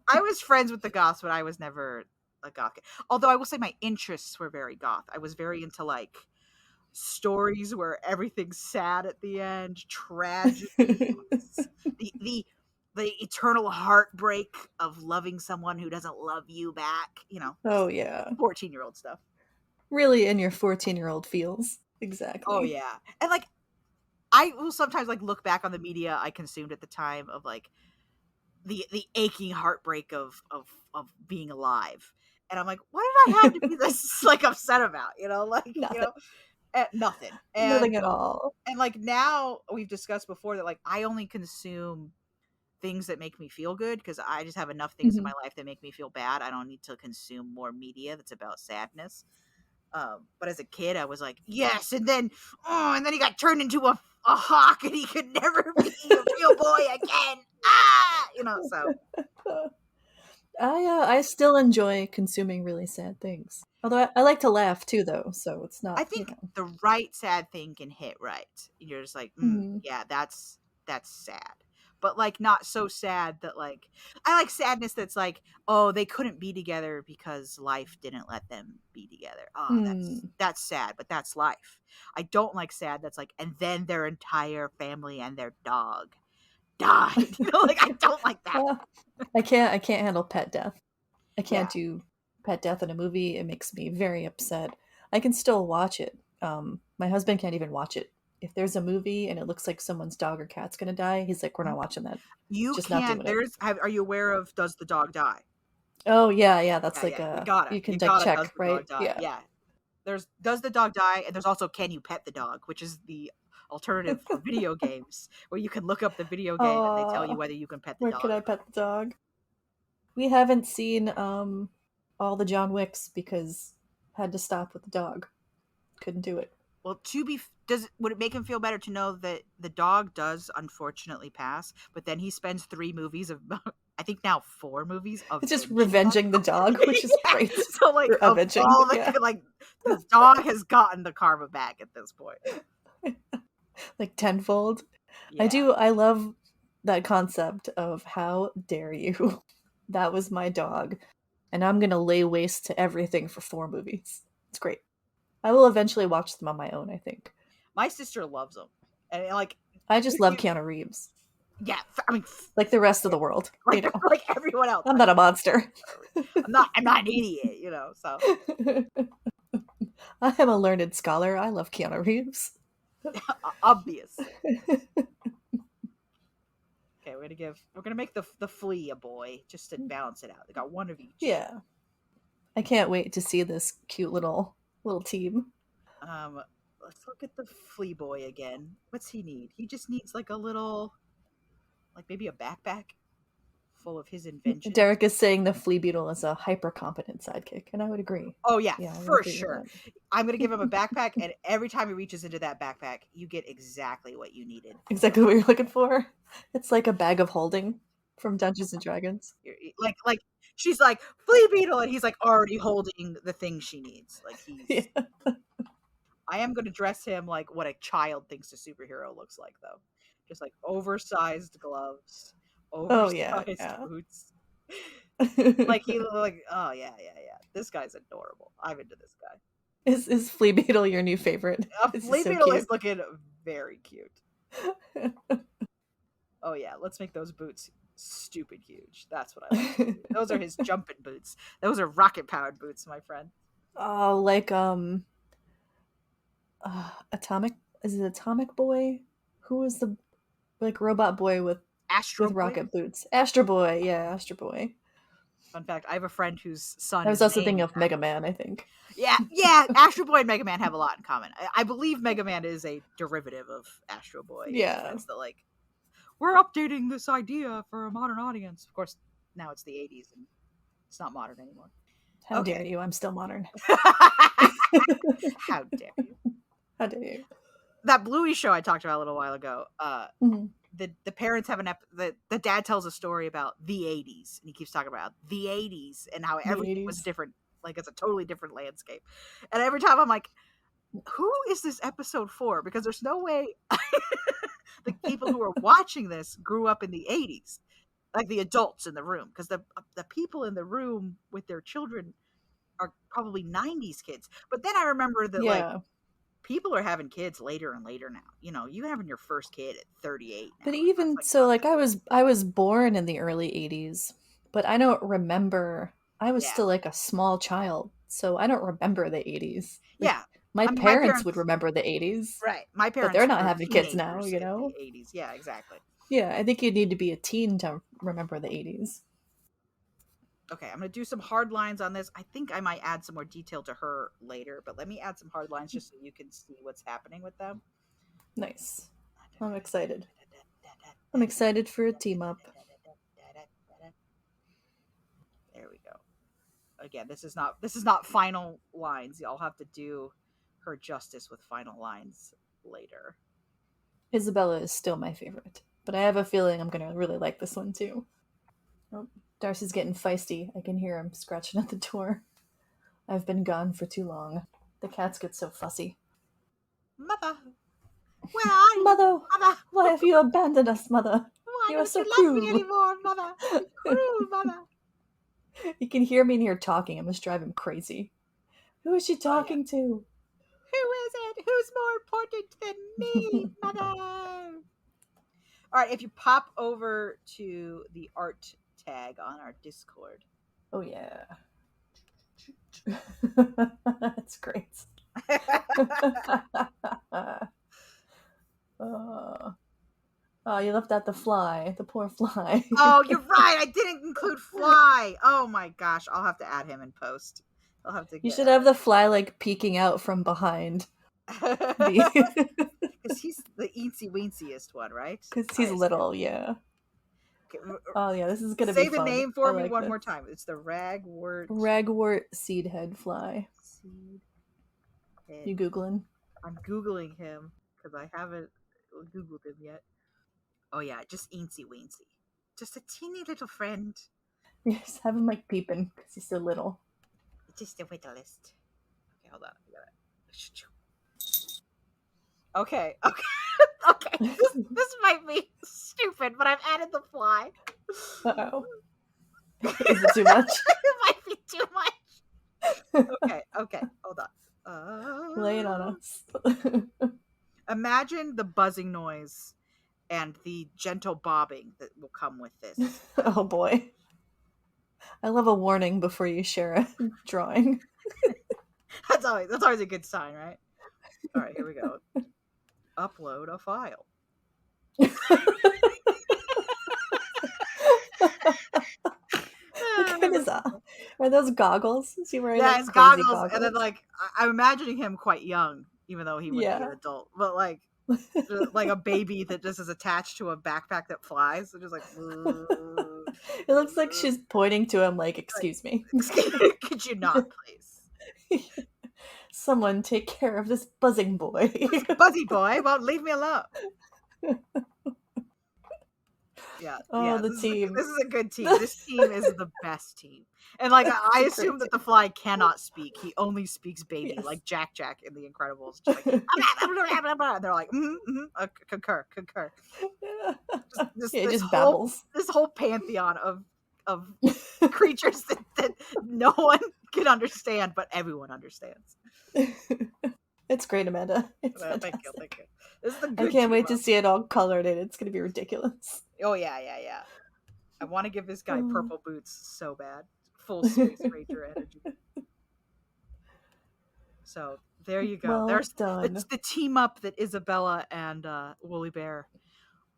I was friends with the goths, but I was never a goth. Although I will say my interests were very goth. I was very into like stories where everything's sad at the end, tragedy, the eternal heartbreak of loving someone who doesn't love you back. Oh yeah, 14-year-old stuff. Really in your 14-year-old feels. Exactly. Oh yeah, and like I will sometimes like look back on the media I consumed at the time of like the aching heartbreak of being alive. And I'm like, what did I have to be this like upset about? Nothing. And, nothing at all. And like now we've discussed before that like I only consume things that make me feel good, because I just have enough things in my life that make me feel bad. I don't need to consume more media that's about sadness. But as a kid, I was like, yes, and then he got turned into a hawk, and he could never be a real boy again. So. I still enjoy consuming really sad things. Although I like to laugh too, though, so it's not. I think the right sad thing can hit right. You're just like, yeah, that's sad, but like not so sad that like I like sadness that's like, oh, they couldn't be together because life didn't let them be together. Oh, that's sad, but that's life. I don't like sad that's like, and then their entire family and their dog died. Like I don't like that. I can't handle pet death. I can't do pet death in a movie. It makes me very upset. I can still watch it. My husband can't even watch it. If there's a movie and it looks like someone's dog or cat's gonna die, he's like, we're not watching that. You just can't. Are you aware of Does the Dog Die? Oh yeah. That's you can check, right? Yeah. There's Does the Dog Die, and there's also Can You Pet the Dog, which is the alternative for video games, where you can look up the video game and they tell you whether you can pet the dog. Where can I pet the dog? We haven't seen all the John Wicks because had to stop with the dog. Couldn't do it. Well, would it make him feel better to know that the dog does unfortunately pass, but then he spends 3 movies of, I think now 4 movies of just revenging the dog, which is great. So like, like the dog has gotten the karma back at this point, like tenfold. Yeah. I love that concept of how dare you. That was my dog, and I'm gonna lay waste to everything for 4 movies. It's great. I will eventually watch them on my own, I think. My sister loves them, and like I just love Keanu Reeves. Yeah, I mean, like the rest of the world, like everyone else. I'm not a monster. I'm not an idiot, So I am a learned scholar. I love Keanu Reeves. Obvious. Okay, we're gonna make the flea a boy just to balance it out. They got 1 of each. Yeah, I can't wait to see this cute little team. Let's look at the flea boy again. What's he need? He just needs like a little, like maybe a backpack full of his invention. Derek is saying the flea beetle is a hyper competent sidekick, and I would agree. Oh yeah for sure. I'm gonna give him a backpack, and every time he reaches into that backpack, you get exactly what you needed. Exactly what you're looking for. It's like a bag of holding from Dungeons and Dragons. Like she's like, flea beetle, and he's like already holding the thing she needs. Like he's. Yeah. I am going to dress him like what a child thinks a superhero looks like, though. Just like oversized gloves, oversized boots. Like oh yeah. This guy's adorable. I'm into this guy. Is Flea Beetle your new favorite? Flea Beetle is looking very cute. Oh yeah, let's make those boots stupid huge. That's what I like. Those are his jumping boots. Those are rocket powered boots, my friend. Oh, like Atomic Boy? Who was the robot boy with rocket boots? Astro Boy, yeah, Astro Boy. Fun fact, I have a friend whose son I was also thinking of Mega Man, I think. Yeah, Astro Boy and Mega Man have a lot in common. I believe Mega Man is a derivative of Astro Boy. Yeah. It's we're updating this idea for a modern audience. Of course, now it's the 80s and it's not modern anymore. How dare you? I'm still modern. How dare you? How dare you? That Bluey show I talked about a little while ago, the parents have the dad tells a story about the 80s, and he keeps talking about the 80s and how everything was different. Like, it's a totally different landscape. And every time I'm like, who is this episode for? Because there's no way the people who are watching this grew up in the 80s, like the adults in the room, because the people in the room with their children are probably 90s kids. But then I remember that people are having kids later and later now. You having your first kid at 38 now. But even I was born in the early 80s, but I don't remember. I was still like a small child, so I don't remember the 80s. My parents would remember the 80s. Right. My parents, but they're not having kids now, The 80s. Yeah, exactly. Yeah, I think you need to be a teen to remember the 80s. Okay, I'm going to do some hard lines on this. I think I might add some more detail to her later, but let me add some hard lines just so you can see what's happening with them. Nice. I'm excited. I'm excited for a team up. again, this is not final lines. Y'all have to do her justice with final lines later. Isabella is still my favorite, but I have a feeling I'm gonna really like this one too. Oh, Darcy's getting feisty. I can hear him scratching at the door. I've been gone for too long. The cats get so fussy. Mother, where are you? Mother, why have you abandoned us, Mother? Why don't you love me anymore, Mother? You're cruel, Mother. You can hear me in here talking. I must drive him crazy. Who is she talking to? Who is it? Who's more important than me, Mother? All right, if you pop over to the art tag on our Discord. Oh, yeah. That's great. Oh, you left out the fly. The poor fly. Oh, you're right. I didn't include Fly. Oh, my gosh. I'll have to add him in post. I'll have to. You should have the fly, like, peeking out from behind. Because he's the eensy-weensiest one, right? Because he's little, yeah. Okay. Oh, yeah, this is going to be fun. Say the name for me one more time. It's the ragwort. Ragwort seedhead fly. Seedhead. You Googling? I'm Googling him, because I haven't Googled him yet. Oh, yeah, just eensy-weensy. Just a teeny little friend. Yes, have him, like, peeping, because he's so little. Just the littlest. Okay, hold on. Okay. Okay. This might be stupid, but I've added the fly. Uh-oh. Is it too much? It might be too much. Okay. Hold on. Lay it on us. Imagine the buzzing noise and the gentle bobbing that will come with this. Oh boy. I love a warning before you share a drawing. That's always a good sign, right? All right, here we go. Upload a file. What kind is that? Are those goggles? Is he wearing his goggles, and then like I'm imagining him quite young, even though he would be an adult, but like a baby that just is attached to a backpack that flies. So just like it looks like she's pointing to him like, excuse me. Could you not, please? Someone take care of this buzzing boy. Buzzy boy won't leave me alone. The team. This is a good team. This team is the best team. And like I assume that the fly cannot speak. He only speaks baby, like Jack in The Incredibles. Just like, and they're like, concur. Just babbles. This whole pantheon of creatures that no one can understand, but everyone understands. It's great, Amanda. It's Thank you. This is I can't wait to see it all colored in. It's going to be ridiculous. Oh, yeah. I want to give this guy purple boots so bad. Full Space Ranger energy. So, there you go. There's the team up that Isabella and Woolly Bear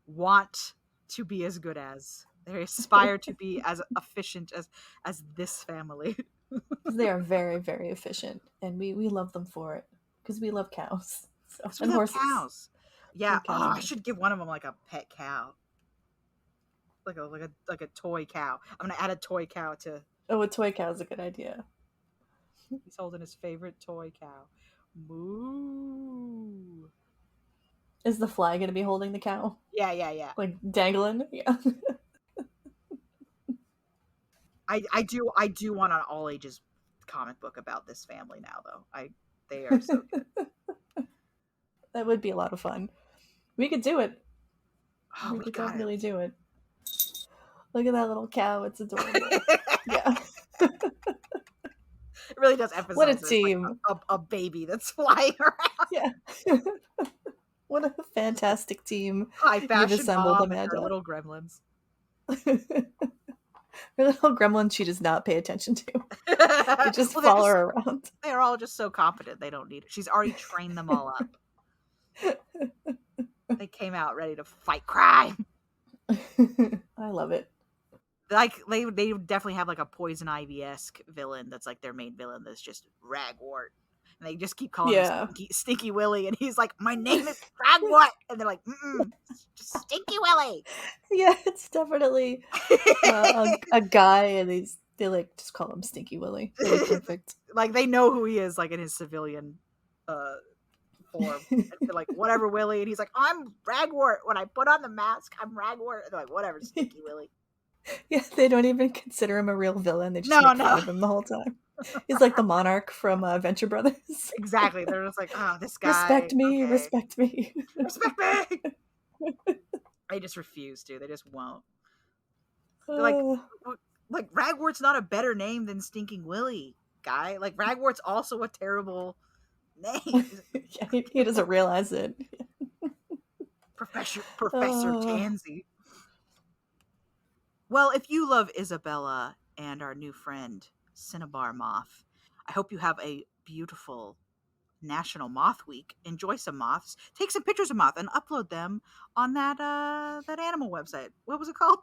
want to be as good as. They aspire to be as efficient as this family. They are very, very efficient, and we love them for it because we love cows. And horses. Cows. Yeah. I should give one of them like a pet cow, like a toy cow. I'm gonna add a toy cow to. Oh, a toy cow is a good idea. He's holding his favorite toy cow. Moo. Is the fly gonna be holding the cow? Yeah. Like dangling? Yeah. I do want an all ages comic book about this family now, though. They are so good. That would be a lot of fun. We could do it. Oh, we could definitely do it. Look at that little cow. It's adorable. Yeah. It really does emphasize what a team. Like a baby that's flying around. Yeah. What a fantastic team. High fashion you've assembled, mom Amanda. And her little gremlins. Her little gremlin she does not pay attention to. They just follow her around. They're all just so competent they don't need it. She's already trained them all up. They came out ready to fight crime. I love it. Like they definitely have like a Poison Ivy-esque villain that's like their main villain that's just ragwort. And they just keep calling him Stinky Willie, and he's like, "My name is Ragwort," and they're like, just Stinky Willie. Yeah, it's definitely a guy, and They like just call him Stinky Willie. That'd be perfect. Like they know who he is, like in his civilian form. And they're like, whatever, Willie. And he's like, I'm Ragwort. When I put on the mask, I'm Ragwort. And they're like, whatever, Stinky Willie. Yeah, they don't even consider him a real villain. They just make fun of him the whole time. He's like the monarch from Venture Brothers. Exactly. They're just like, oh, this guy. Respect me, okay. respect me. Respect me. They just refuse to. They just won't. They're like Ragwort's not a better name than Stinking Willie, guy. Like Ragwort's also a terrible name. Yeah, he doesn't realize it. Professor Tansy. Well, if you love Isabella and our new friend CINNABAR Moth, I hope you have a beautiful National Moth Week. Enjoy some moths. Take some pictures of moth and upload them on that animal website. What was it called?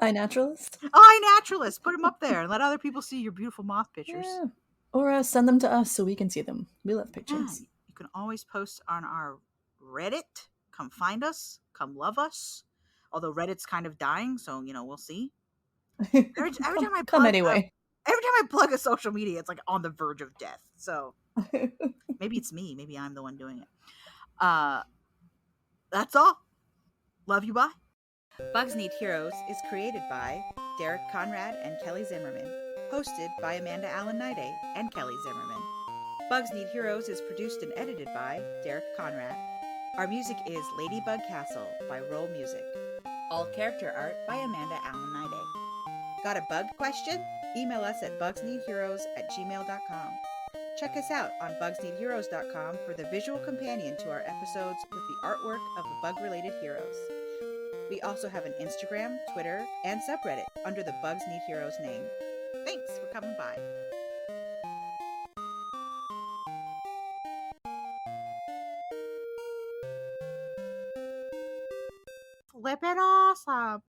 iNaturalist. iNaturalist. Put them up there and let other people see your beautiful moth pictures. Yeah. Or send them to us so we can see them. We love pictures. Yeah, you can always post on our Reddit. Come find us. Come love us. Although Reddit's kind of dying, so we'll see. Every time I come anyway. Every time I plug a social media, it's like on the verge of death. So maybe it's me. Maybe I'm the one doing it. That's all. Love you. Bye. Bugs Need Heroes is created by Derek Conrad and Kelly Zimmerman. Hosted by Amanda Allen Niday and Kelly Zimmerman. Bugs Need Heroes is produced and edited by Derek Conrad. Our music is Ladybug Castle by Roll Music. All character art by Amanda Allen Niday. Got a bug question? Email us at bugsneedheroes@gmail.com. Check us out on bugsneedheroes.com for the visual companion to our episodes with the artwork of the bug-related heroes. We also have an Instagram, Twitter, and subreddit under the Bugs Need Heroes name. Thanks for coming by. Flippin' awesome.